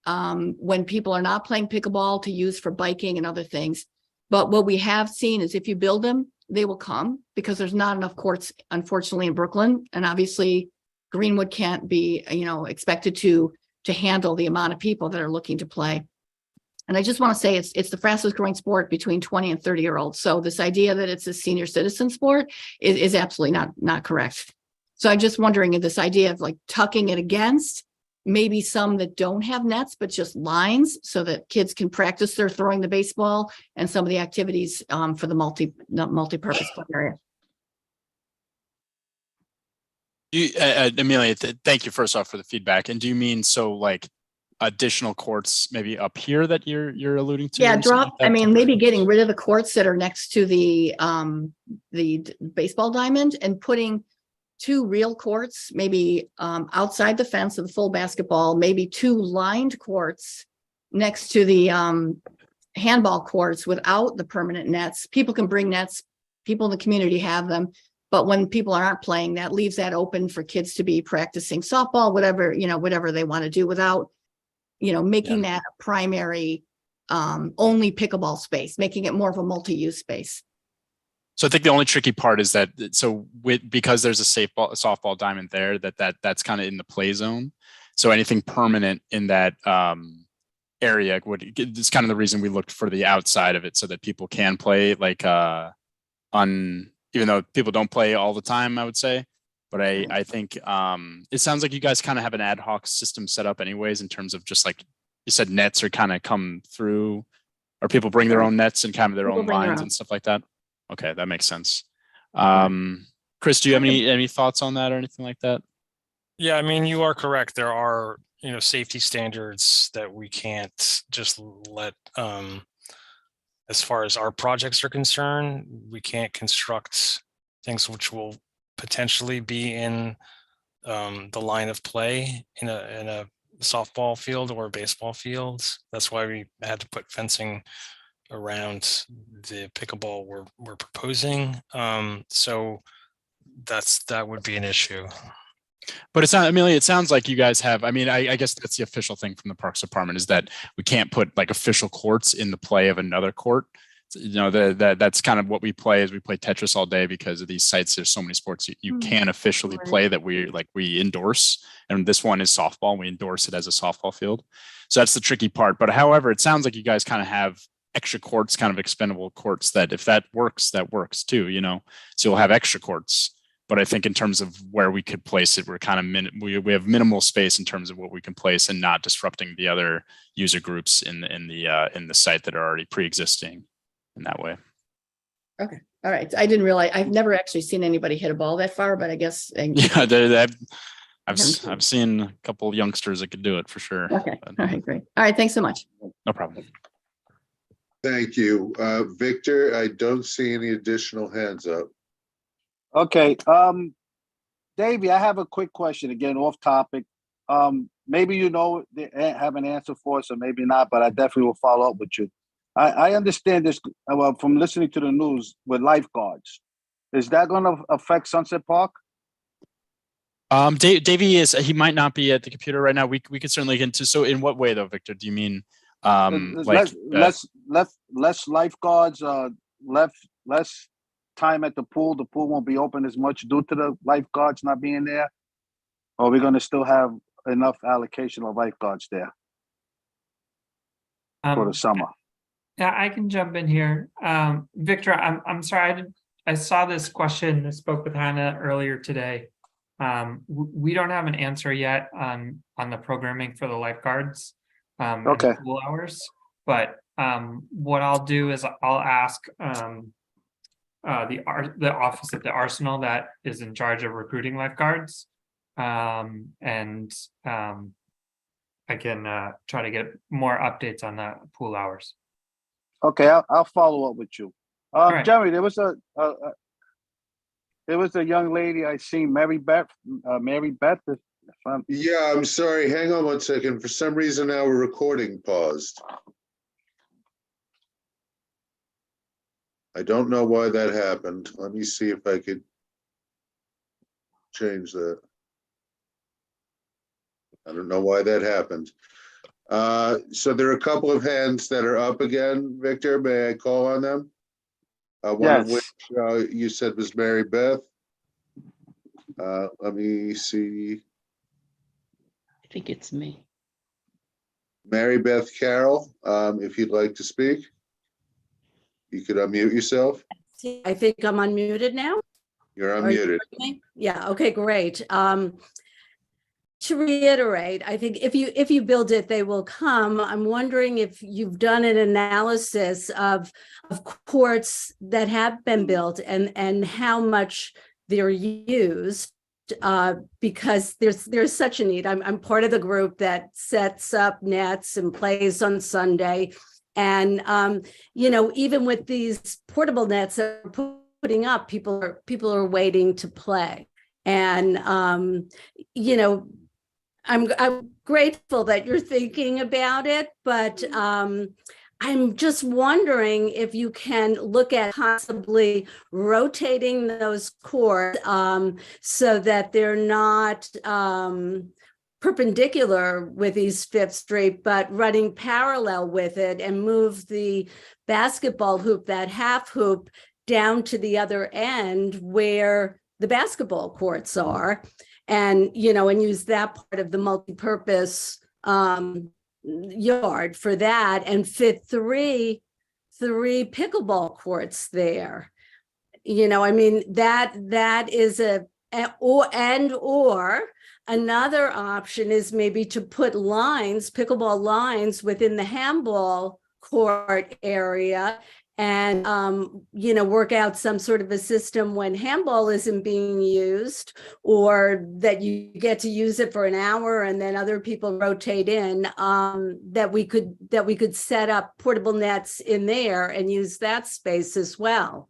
when people are not playing pickleball to use for biking and other things. But what we have seen is if you build them, they will come, because there's not enough courts, unfortunately, in Brooklyn. And obviously Greenwood can't be, expected to handle the amount of people that are looking to play. And I just want to say it's the fastest growing sport between 20 and 30-year-olds. So this idea that it's a senior citizen sport is absolutely not correct. So I'm just wondering if this idea of like tucking it against maybe some that don't have nets, but just lines, so that kids can practice their throwing the baseball and some of the activities for the multi-purpose play area. Amelia, thank you first off for the feedback. And do you mean like additional courts maybe up here that you're alluding to? Yeah, maybe like getting rid of the courts that are next to the baseball diamond and putting two real courts, maybe outside the fence of the full basketball, maybe two lined courts next to the handball courts without the permanent nets. People can bring nets, people in the community have them. But when people aren't playing, that leaves that open for kids to be practicing softball, whatever they want to do without, making that a primary only pickleball space, making it more of a multi-use space. So I think the only tricky part is that because there's a softball diamond there, that's kind of in the play zone. So anything permanent in that area it's kind of the reason we looked for the outside of it, so that people can play even though people don't play all the time, I would say. But I think it sounds like you guys kind of have an ad hoc system set up anyways, in terms of just like you said, nets are kind of come through, or people bring their own nets and kind of their own lines and stuff like that. Okay, that makes sense. Chris, do you have any thoughts on that or anything like that? Yeah, I mean, you are correct. There are, safety standards that we can't just let, as far as our projects are concerned, we can't construct things which will potentially be in the line of play in a softball field or a baseball field. That's why we had to put fencing around the pickleball we're proposing. So that would be an issue. But it's not, Amelia, it sounds like you guys have, I guess that's the official thing from the Parks Department, is that we can't put like official courts in the play of another court. That's kind of what we play, is we play Tetris all day because of these sites. There's so many sports you can officially play that we endorse. And this one is softball, and we endorse it as a softball field. So that's the tricky part. But however, it sounds like you guys kind of have extra courts, kind of expendable courts, that if that works too, so you'll have extra courts. But I think in terms of where we could place it, we're kind of we have minimal space in terms of what we can place, and not disrupting the other user groups in the site that are already pre-existing. that way. Okay, all right. I didn't realize, I've never actually seen anybody hit a ball that far, but I guess. Yeah, I've seen a couple of youngsters that could do it for sure. Okay, but all right, great. All right, thanks so much. no problem. Thank you. Victor, I don't see any additional hands up. Okay, Davey, I have a quick question, again, off topic. Maybe you know, have an answer for us, or maybe not, but I definitely will follow up with you. I understand this, well, from listening to the news with lifeguards. Is that gonna affect Sunset Park? Davey he might not be at the computer right now. We could certainly get into, so in what way though, Victor? Do you mean like less lifeguards, less time at the pool? The pool won't be open as much due to the lifeguards not being there? Or are we gonna still have enough allocation of lifeguards there for the summer? Yeah, I can jump in here. Victor, I'm sorry, I saw this question. I spoke with Hannah earlier today. We don't have an answer yet on the programming for the lifeguards. And Okay. the pool hours, but what I'll do is I'll ask the office at the Arsenal that is in charge of recruiting lifeguards, and I can try to get more updates on the pool hours. Okay, I'll follow up with you. right. Jerry, there was a young lady I seen, Mary Beth. Yeah, I'm sorry. Hang on one second. For some reason, our recording paused. I don't know why that happened. Let me see if I could change that. I don't know why that happened. So there are a couple of hands that are up again. Victor, may I call on them? One of which you said was Mary Beth. Let me see. I think it's me. Mary Beth Carroll, if you'd like to speak, you could unmute yourself. I think I'm unmuted now. You're unmuted. Yeah, okay, great. To reiterate, I think if you build it, they will come. I'm wondering if you've done an analysis of courts that have been built and how much they're used, because there's such a need. I'm part of the group that sets up nets and plays on Sunday. And even with these portable nets that are putting up, people are waiting to play. And I'm grateful that you're thinking about it, but I'm just wondering if you can look at possibly rotating those courts so that they're not perpendicular with East Fifth Street, but running parallel with it, and move the basketball hoop, that half hoop, down to the other end where the basketball courts are. And use that part of the multi-purpose yard for that, and fit three pickleball courts there. That is or another option is maybe to put pickleball lines within the handball court area, and work out some sort of a system when handball isn't being used, or that you get to use it for an hour and then other people rotate in, that we could set up portable nets in there and use that space as well.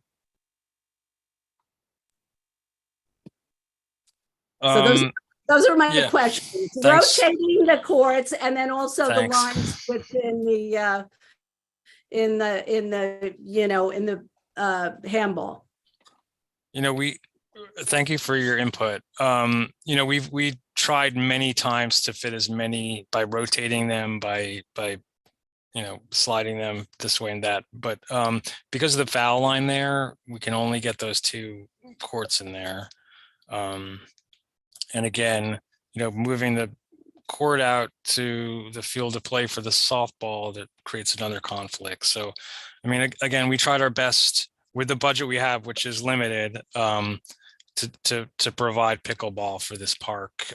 So those are my questions. Thanks. Rotating the courts, and then also Thanks. the lines within the in the handball. We thank you for your input. We tried many times to fit as many by rotating them, by sliding them this way and that, but because of the foul line there, we can only get those two courts in there. And again, moving the court out to the field of play for the softball, that creates another conflict. So, again, we tried our best with the budget we have, which is limited, to provide pickleball for this park.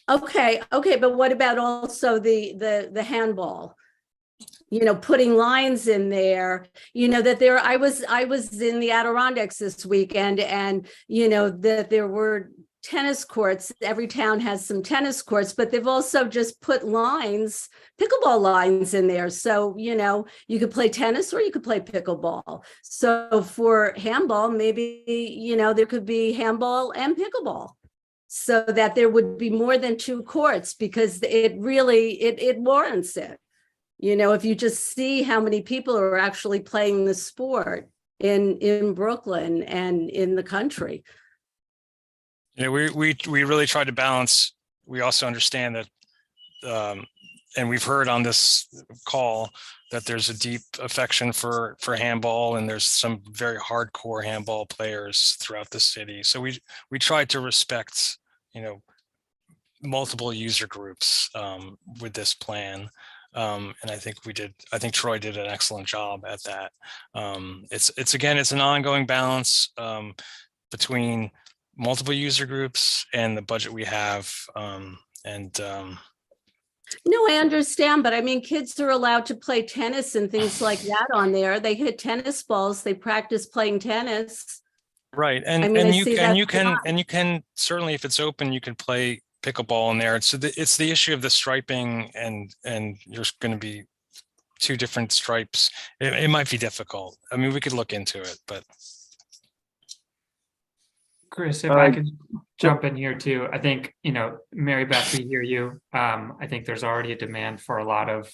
Okay, but what about also the handball? putting lines in there, that I was in the Adirondacks this weekend, and, that there were tennis courts. Every town has some tennis courts, but they've also just put pickleball lines in there. So, you could play tennis or you could play pickleball. So for handball, maybe, there could be handball and pickleball, so that there would be more than 2 courts, because it warrants it. If you just see how many people are actually playing the sport in Brooklyn and in the country. We really tried to balance. We also understand that, and we've heard on this call that there's a deep affection for handball, and there's some very hardcore handball players throughout the city. So we tried to respect, multiple user groups with this plan. And I think Troy did an excellent job at that. It's an ongoing balance between multiple user groups and the budget we have. No, I understand, but I mean, kids are allowed to play tennis and things like that on there. They hit tennis balls, they practice playing tennis. Right. You can certainly, if it's open, you can play pickleball in there. It's the issue of the striping, and there's going to be 2 different stripes. It might be difficult. I mean, we could look into it, but. Chris, if I could jump in here too, I think, Mary Beth, we hear you. I think there's already a demand for a lot of,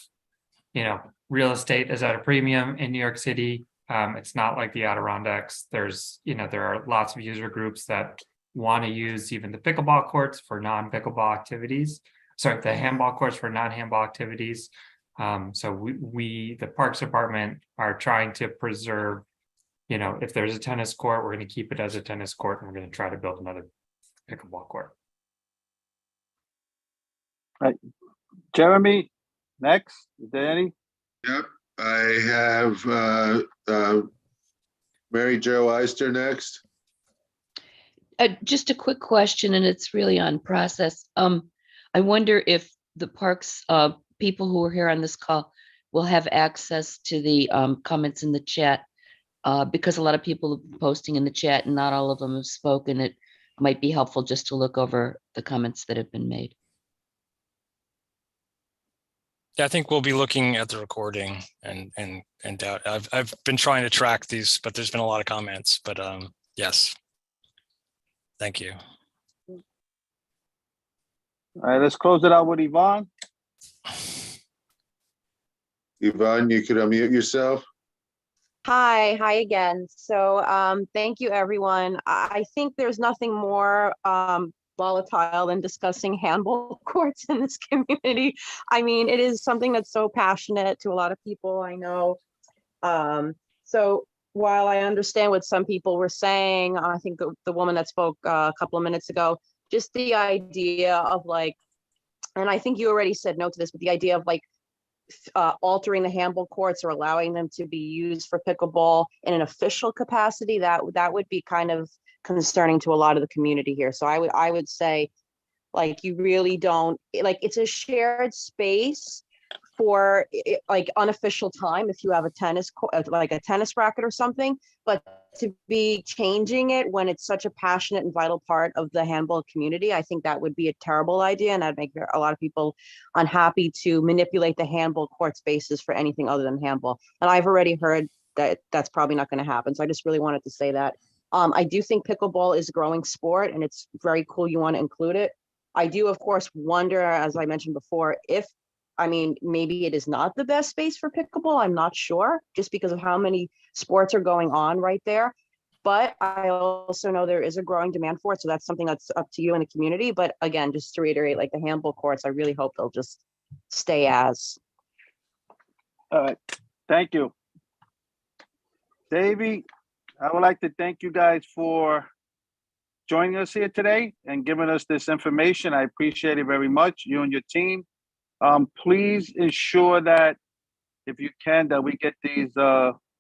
real estate is at a premium in New York City. It's not like the Adirondacks. There are lots of user groups that want to use even the pickleball courts for non-pickleball activities. Sorry, the handball courts for non-handball activities. So we, the Parks Department, are trying to preserve, if there's a tennis court, we're going to keep it as a tennis court, and we're going to try to build another pickleball court. Right. Jeremy, next. Is there any? Yep, I have Mary Jo Eister next. Just a quick question, and it's really on process. I wonder if the parks people who are here on this call will have access to the comments in the chat, because a lot of people have been posting in the chat and not all of them have spoken. It might be helpful just to look over the comments that have been made. Yeah, I think we'll be looking at the recording and doubt. I've been trying to track these, but there's been a lot of comments. But yes, thank you. All right, let's close it out with Yvonne. Yvonne, you could unmute yourself. Hi again. So thank you, everyone. I think there's nothing more volatile than discussing handball courts in this community. I mean, it is something that's so passionate to a lot of people, I know. So while I understand what some people were saying, I think the woman that spoke a couple of minutes ago, just the idea of and I think you already said no to this, but the idea of altering the handball courts or allowing them to be used for pickleball in an official capacity, that would be kind of concerning to a lot of the community here. So I would say, you really don't, it's a shared space for unofficial time if you have a tennis a tennis racket or something, but to be changing it when it's such a passionate and vital part of the handball community, I think that would be a terrible idea, and that'd make a lot of people unhappy to manipulate the handball court spaces for anything other than handball. And I've already heard that that's probably not going to happen. So I just really wanted to say that. I do think pickleball is a growing sport, and it's very cool you want to include it. I do, of course, wonder, as I mentioned before, maybe it is not the best space for pickleball. I'm not sure, just because of how many sports are going on right there. But I also know there is a growing demand for it. So that's something that's up to you and the community. But again, just to reiterate, the handball courts, I really hope they'll just stay as. All right. Thank you. Davey, I would like to thank you guys for joining us here today and giving us this information. I appreciate it very much, you and your team. Please ensure that if you can, that we get these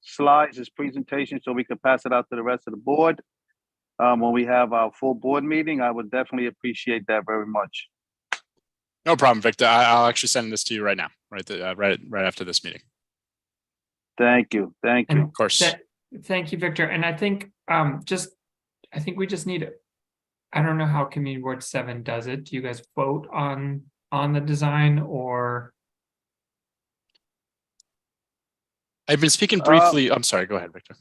slides, this presentation, so we can pass it out to the rest of the board. When we have our full board meeting, I would definitely appreciate that very much. No problem, Victor. I'll actually send this to you right now, right after this meeting. Thank you. Thank you. Of course. Thank you, Victor. And I think I think we just need, I don't know how Community Board 7 does it. Do you guys vote on the design, or? I've been speaking briefly. I'm sorry. Go ahead, Victor.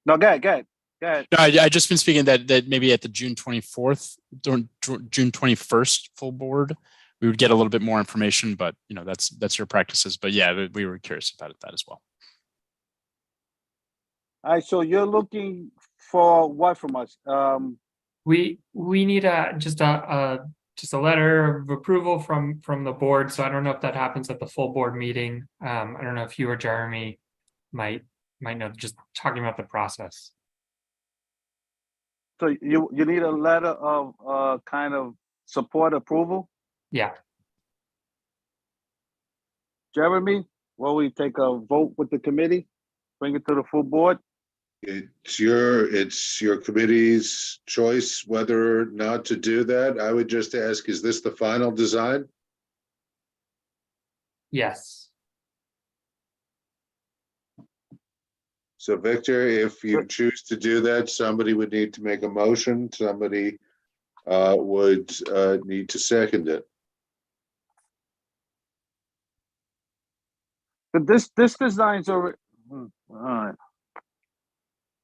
No, go ahead. No, I just been speaking that maybe at the June 24th, June 21st full board, we would get a little bit more information, but that's your practices. But yeah, we were curious about that as well. All right, so you're looking for what from us? We need just a letter of approval from the board. So I don't know if that happens at the full board meeting. I don't know if you or Jeremy might know, just talking about the process. So you need a letter of kind of support approval? Yeah. Jeremy, will we take a vote with the committee? Bring it to the full board? It's your committee's choice whether or not to do that. I would just ask, is this the final design? Yes. So Victor, if you choose to do that, somebody would need to make a motion. Somebody would need to second it. But this design's already, all right.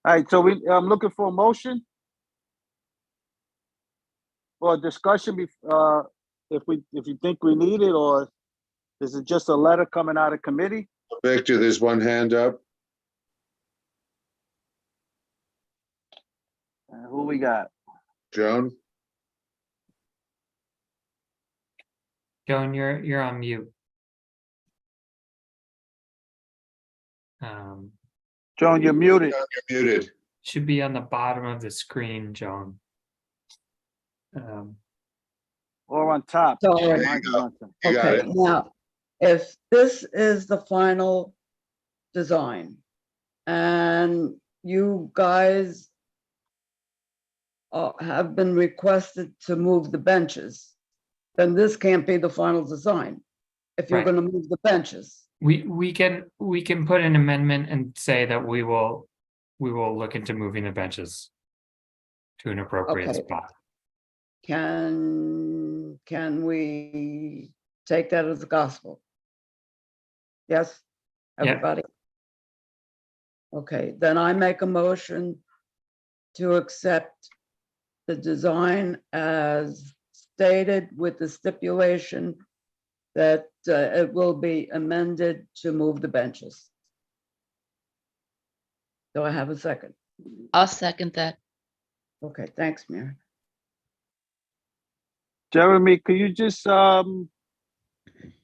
All right, so I'm looking for a motion or a discussion if you think we need it, or is it just a letter coming out of committee? Victor, there's one hand up. Who we got? Joan? Joan, you're on mute. Joan, you're muted. You're muted. Should be on the bottom of the screen, Joan. Or on top. Sorry. You got Okay, it. now, if this is the final design and you guys have been requested to move the benches, then this can't be the final design. If you're Right. going to move the benches. We can put an amendment and say that we will look into moving the benches to an appropriate Okay. spot. Can we take that as gospel? Yes, Yeah. everybody? Okay, then I make a motion to accept the design as stated with the stipulation that it will be amended to move the benches. Do I have a second? I'll second that. Okay, thanks, Mary. Jeremy, could you just I don't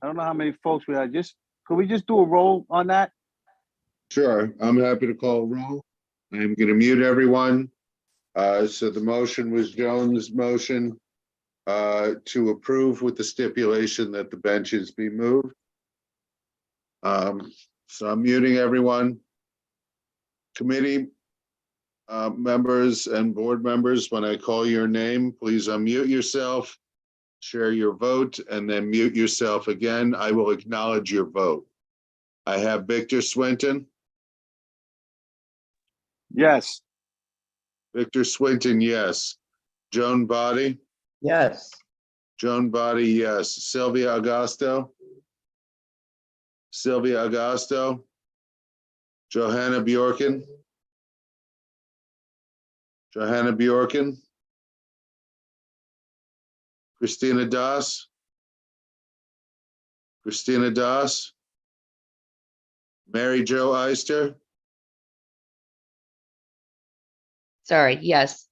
know how many folks we had. Could we just do a roll on that? Sure, I'm happy to call roll. I'm going to mute everyone. So the motion was Joan's motion to approve with the stipulation that the benches be moved. So I'm muting everyone. Committee members and board members, when I call your name, please unmute yourself, share your vote, and then mute yourself again. I will acknowledge your vote. I have Victor Swinton. Yes. Victor Swinton, yes. Joan Body. Yes. Joan Body, yes. Sylvia Augusto. Sylvia Augusto. Johanna Bjorken. Johanna Bjorken. Christina Das. Christina Das. Mary Jo Eister. Sorry, yes.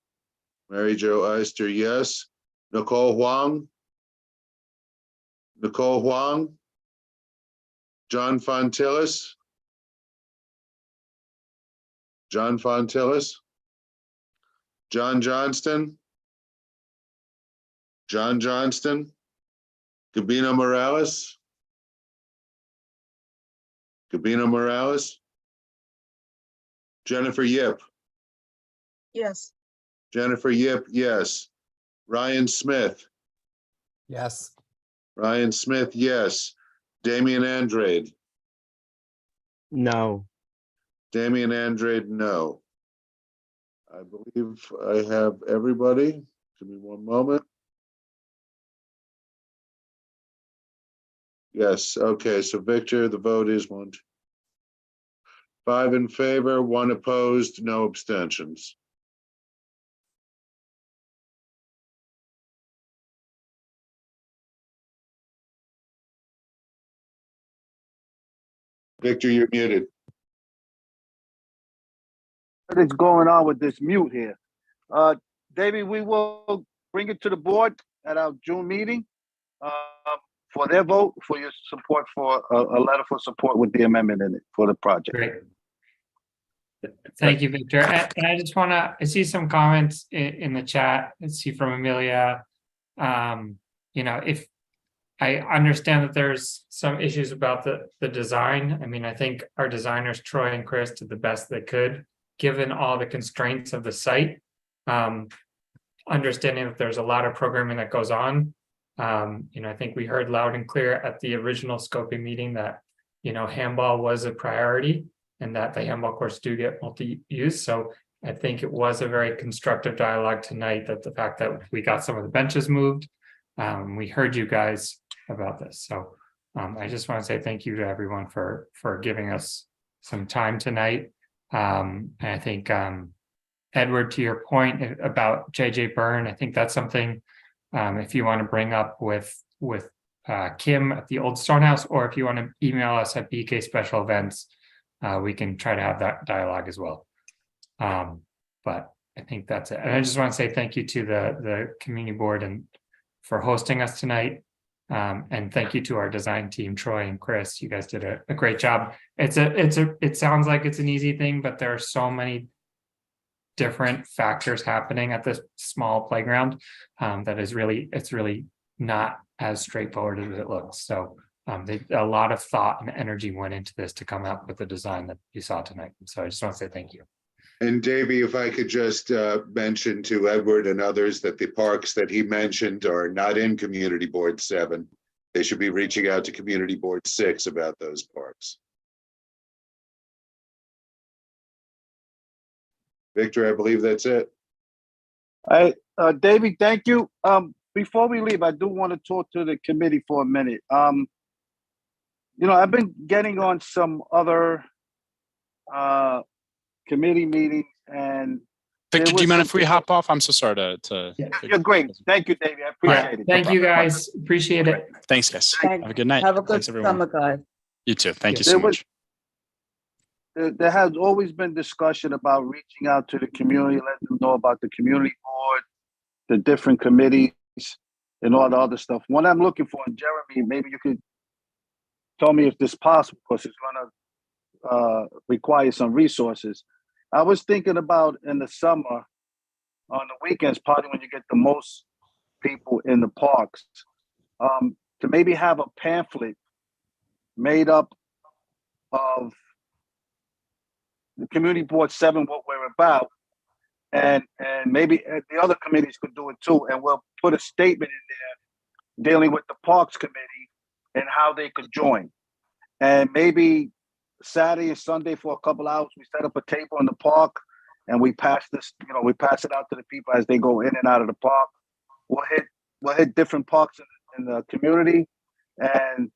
Mary Jo Eister, yes. Nicole Huang. Nicole Huang. John Fontillis. John Fontillis. John Johnston. John Johnston. Gabino Morales. Gabino Morales. Jennifer Yip. Yes. Jennifer Yip, yes. Ryan Smith. Yes. Ryan Smith, yes. Damian Andrade. No. Damian Andrade, no. I believe I have everybody. Give me one moment. Yes, okay, so Victor, the vote is 5 in favor, 1 opposed, no abstentions. Victor, you're muted. What is going on with this mute here? David, we will bring it to the board at our June meeting for their vote, for your support, for a letter for support with the amendment in it for the project. Great. Thank you, Victor. And I just want to, I see some comments in the chat. I see from Amelia. You know, if I understand that there's some issues about the design. I mean, I think our designers, Troy and Chris, did the best they could, given all the constraints of the site. Understanding that there's a lot of programming that goes on. You know, I think we heard loud and clear at the original scoping meeting that, you know, handball was a priority and that the handball courts do get multi-use. So I think it was a very constructive dialogue tonight, that the fact that we got some of the benches moved. We heard you guys about this. So I just want to say thank you to everyone for giving us some time tonight. And I think Edward, to your point about JJ Byrne, I think that's something if you want to bring up with Kim at the Old Stonehouse, or if you want to email us at BK Special Events, we can try to have that dialogue as well. But I think that's it. And I just want to say thank you to the community board and for hosting us tonight. And thank you to our design team, Troy and Chris. You guys did a great job. It sounds like it's an easy thing, but there are so many different factors happening at this small playground that it's really not as straightforward as it looks. So a lot of thought and energy went into this to come up with the design that you saw tonight. So I just want to say thank you. And Davey, if I could just mention to Edward and others that the parks that he mentioned are not in Community Board 7. They should be reaching out to Community Board 6 about those parks. Victor, I believe that's it. All right, Davey, thank you. Before we leave, I do want to talk to the committee for a minute. You know, I've been getting on some other committee meetings, and Victor, do you mind if we hop off? I'm so sorry to You're great. Thank you, Davey. I appreciate it. Thank you, guys. Appreciate it. Thanks, guys. Have a good night. Have a good Thanks, everyone. summer, guys. You too. Thank you There so much. There has always been discussion about reaching out to the community, letting them know about the community board, the different committees, and all the other stuff. What I'm looking for, and Jeremy, maybe you could tell me if this is possible, because it's going to require some resources. I was thinking about in the summer, on the weekends, probably when you get the most people in the parks, to maybe have a pamphlet made up of the Community Board 7, what we're about, and maybe the other committees could do it too, and we'll put a statement in there dealing with the Parks Committee and how they could join. And maybe Saturday and Sunday for a couple hours, we set up a table in the park and we pass this, you know, we pass it out to the people as they go in and out of the park. We'll hit different parks in the community and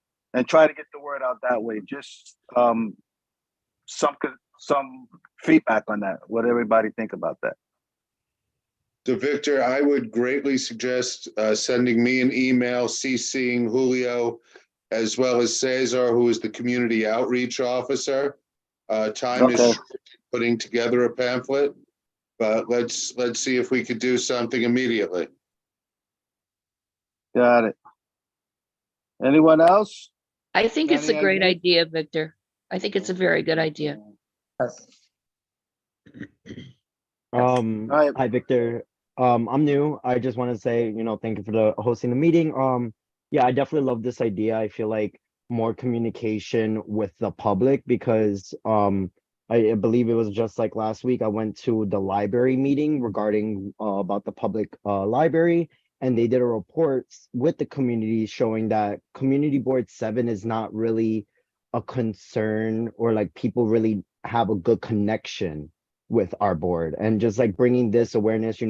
try to get the word out that way. Just some feedback on that. What everybody think about that? So Victor, I would greatly suggest sending me an email, CCing Julio, as well as Cesar, who is the community outreach officer. Time is short putting together a pamphlet, but let's see if we could do something immediately. Got it. Anyone else? I think it's a Any great ideas? idea, Victor. I think it's a very good idea. Hi, Victor. I'm new. I just want to say, thank you for the hosting the meeting. Yeah, I definitely love this idea. I feel like more communication with the public, because I believe it was just like last week, I went to the library meeting regarding about the public library. and they did a report with the community showing that Community Board 7 is not really a concern, or like people really have a good connection with our board. And just like bringing this awareness,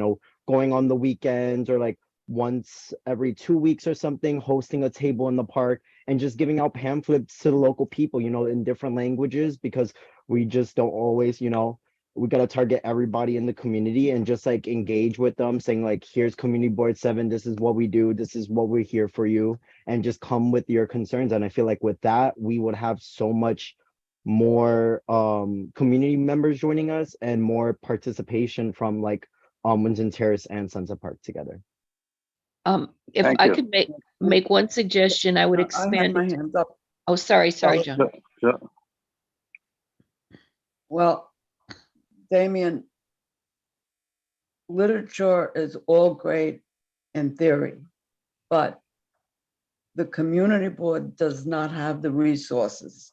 going on the weekends or like once every 2 weeks or something, hosting a table in the park and just giving out pamphlets to the local people, in different languages, because we just don't always, we got to target everybody in the community and just like engage with them, saying like, here's Community Board 7, this is what we do, this is what we're here for you, and just come with your concerns. And I feel like with that, we would have so much more community members joining us and more participation from like Windsor Terrace and Sunset Park together. If Thank I you. could make one suggestion, I would I have expand. my hands up. Oh, sorry, John. Sure. Well, Damien, literature is all great in theory, but the community board does not have the resources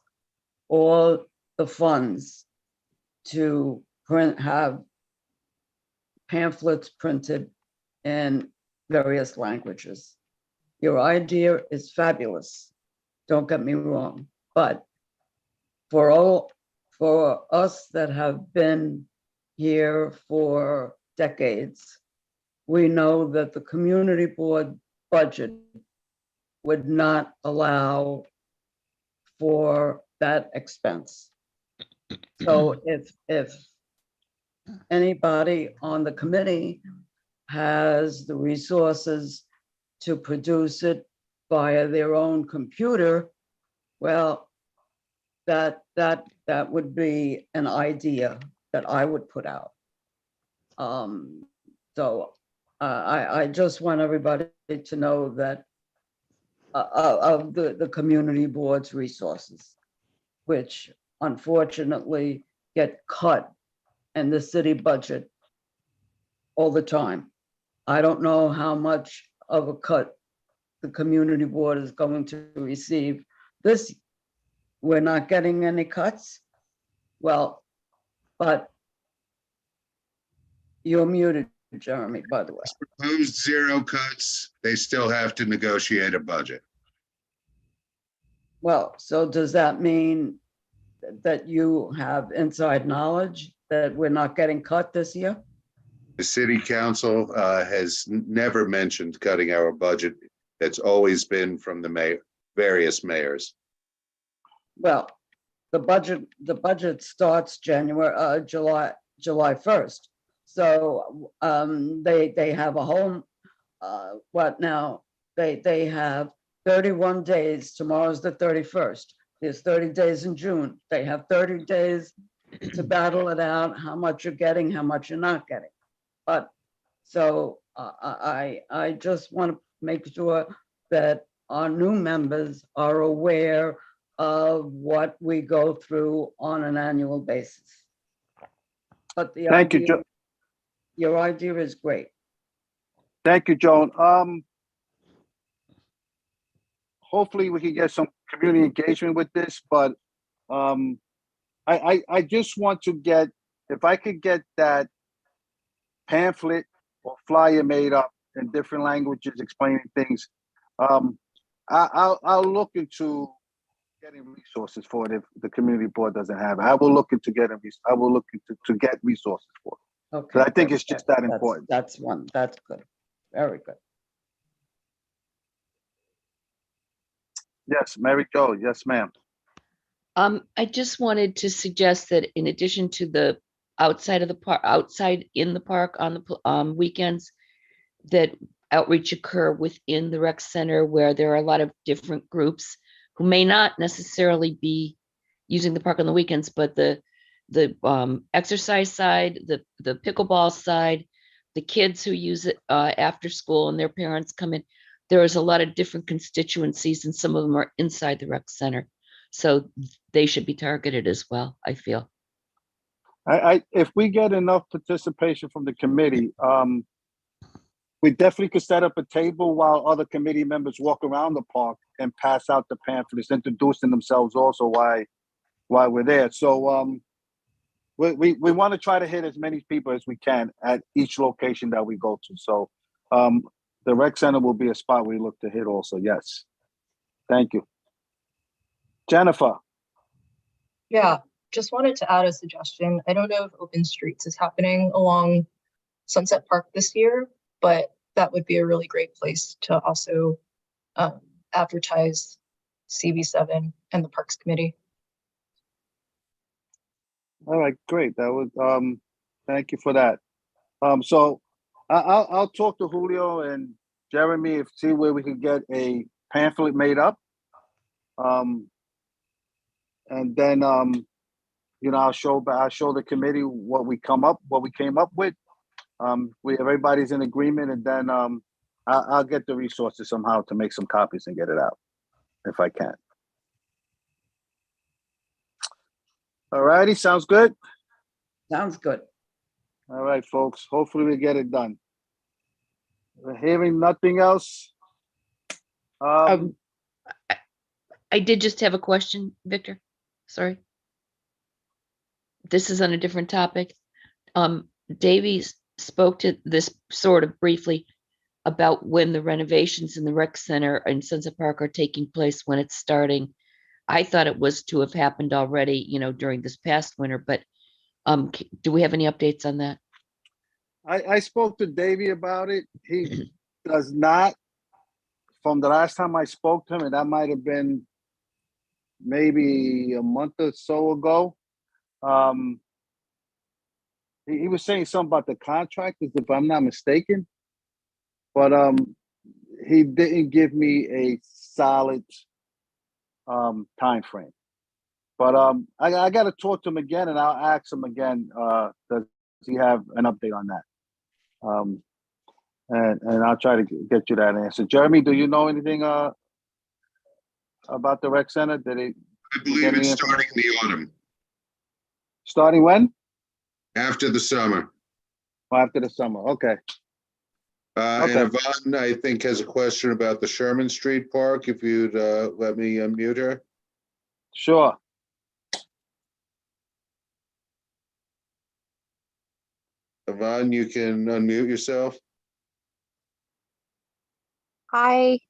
or the funds to have pamphlets printed in various languages. Your idea is fabulous, don't get me wrong, but for us that have been here for decades, we know that the community board budget would not allow for that expense. So if anybody on the committee has the resources to produce it via their own computer, well, that would be an idea that I would put out. So I just want everybody to know that of the community board's resources, which unfortunately get cut in the city budget all the time. I don't know how much of a cut the community board is going to receive this. We're not getting any cuts. Well, but you're muted, Jeremy, by the way. Proposed 0 cuts, they still have to negotiate a budget. Well, so does that mean that you have inside knowledge that we're not getting cut this year? The city council has never mentioned cutting our budget. That's always been from the various mayors. Well, the budget starts July 1st. So they have a whole, what now? They have 31 days. Tomorrow's the 31st. There's 30 days in June. They have 30 days to battle it out, how much you're getting, how much you're not getting. But so I just want to make sure that our new members are aware of what we go through on an annual basis. But the Thank you, idea, Jo. your idea is great. Thank you, Joan. Hopefully we can get some community engagement with this, but I just want to get, if I could get that pamphlet or flyer made up in different languages explaining things, I'll look into getting resources for it if the community board doesn't have it. I will look into getting to get resources for it. Okay. But I think it's just that important. That's good. Very good. Yes, Mary Jo. Yes, ma'am. I just wanted to suggest that in addition to the outside of the park, outside in the park on the weekends, that outreach occur within the rec center where there are a lot of different groups who may not necessarily be using the park on the weekends, but the exercise side, the pickleball side, the kids who use it after school and their parents come in. There is a lot of different constituencies and some of them are inside the rec center. So they should be targeted as well, I feel. If we get enough participation from the committee, we definitely could set up a table while other committee members walk around the park and pass out the pamphlets, introducing themselves also while we're there. So we want to try to hit as many people as we can at each location that we go to. So the rec center will be a spot we look to hit also, yes. Thank you. Jennifer, Yeah, just wanted to add a suggestion. I don't know if Open Streets is happening along Sunset Park this year, but that would be a really great place to also advertise CB7 and the Parks Committee. all right, great. That was, thank you for that. So I'll talk to Julio and Jeremy, see where we can get a pamphlet made up. And then, you know, I'll show the committee what we came up with. Everybody's in agreement, and then I'll get the resources somehow to make some copies and get it out if I can. All righty, sounds good. Sounds good. All right, folks. Hopefully we get it done. Hearing nothing else. I did just have a question, Victor. Sorry. This is on a different topic. Davies spoke to this sort of briefly about when the renovations in the rec center in Sunset Park are taking place, when it's starting. I thought it was to have happened already, you know, during this past winter, but do we have any updates on that? I spoke to Davey about it. He does not. From the last time I spoke to him, and that might have been maybe a month or so ago, he was saying something about the contractors, if I'm not mistaken. But he didn't give me a solid time frame. But I got to talk to him again, and I'll ask him again. Does he have an update on that? And I'll try to get you that answer. Jeremy, do you know anything about the rec center? I believe it's starting in the autumn. Starting when? After the summer. After the summer. Okay. And Yvonne, I think, has a question about the Sherman Street Park. If you'd let me unmute her. Sure. Yvonne, you can unmute yourself. Hi.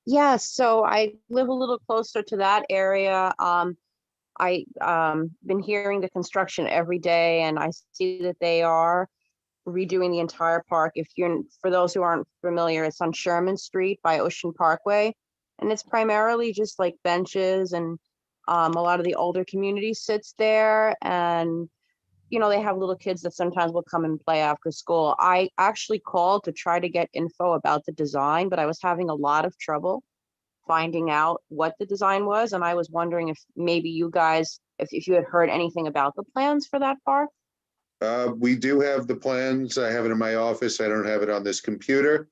Yeah, so I live a little closer to that area. I been hearing the construction every day, and I see that they are redoing the entire park. For those who aren't familiar, it's on Sherman Street by Ocean Parkway, and it's primarily just like benches, and a lot of the older community sits there, and you know, they have little kids that sometimes will come and play after school. I actually called to try to get info about the design, but I was having a lot of trouble finding out what the design was. And I was wondering if maybe you guys, if you had heard anything about the plans for that park. We do have the plans. I have it in my office. I don't have it on this computer.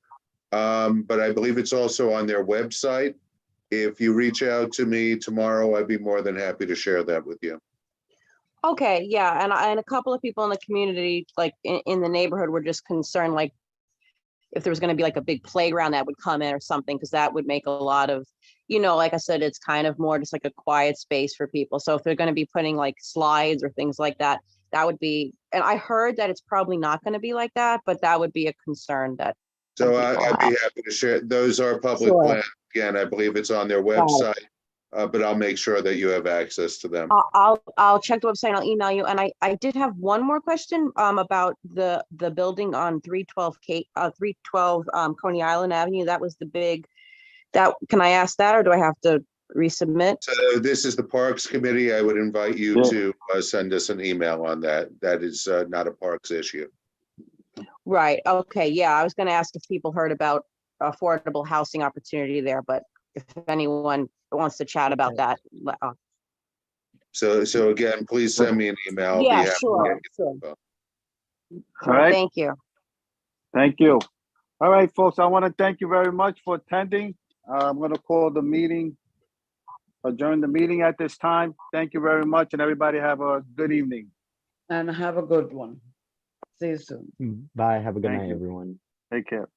But I believe it's also on their website. If you reach out to me tomorrow, I'd be more than happy to share that with you. Okay, yeah, and a couple of people in the community, like in the neighborhood, were just concerned, like if there was going to be like a big playground that would come in or something, because that would make a lot of, you know, like I said, it's kind of more just like a quiet space for people. So if they're going to be putting like slides or things like that, that would be, and I heard that it's probably not going to be like that, but that would be a concern that. So I'd be happy to share. Those are public plans. Again, I believe it's on their website. But I'll make sure that you have access to them. I'll check the website. I'll email you. And I did have one more question about the building on 312 Coney Island Avenue. That was the big. Can I ask that, or do I have to resubmit? So this is the Parks Committee. I would invite you to send us an email on that. That is not a Parks issue. Right. Okay. Yeah, I was going to ask if people heard about affordable housing opportunity there, but if anyone wants to chat about that. So again, please send me an email. Yeah, sure. All right. Thank you. Thank you. All right, folks, I want to thank you very much for attending. I'm going to call the meeting, adjourn the meeting at this time. Thank you very much, and everybody have a good evening. And have a good one. See you soon. Bye. Have a good night, everyone. Take care.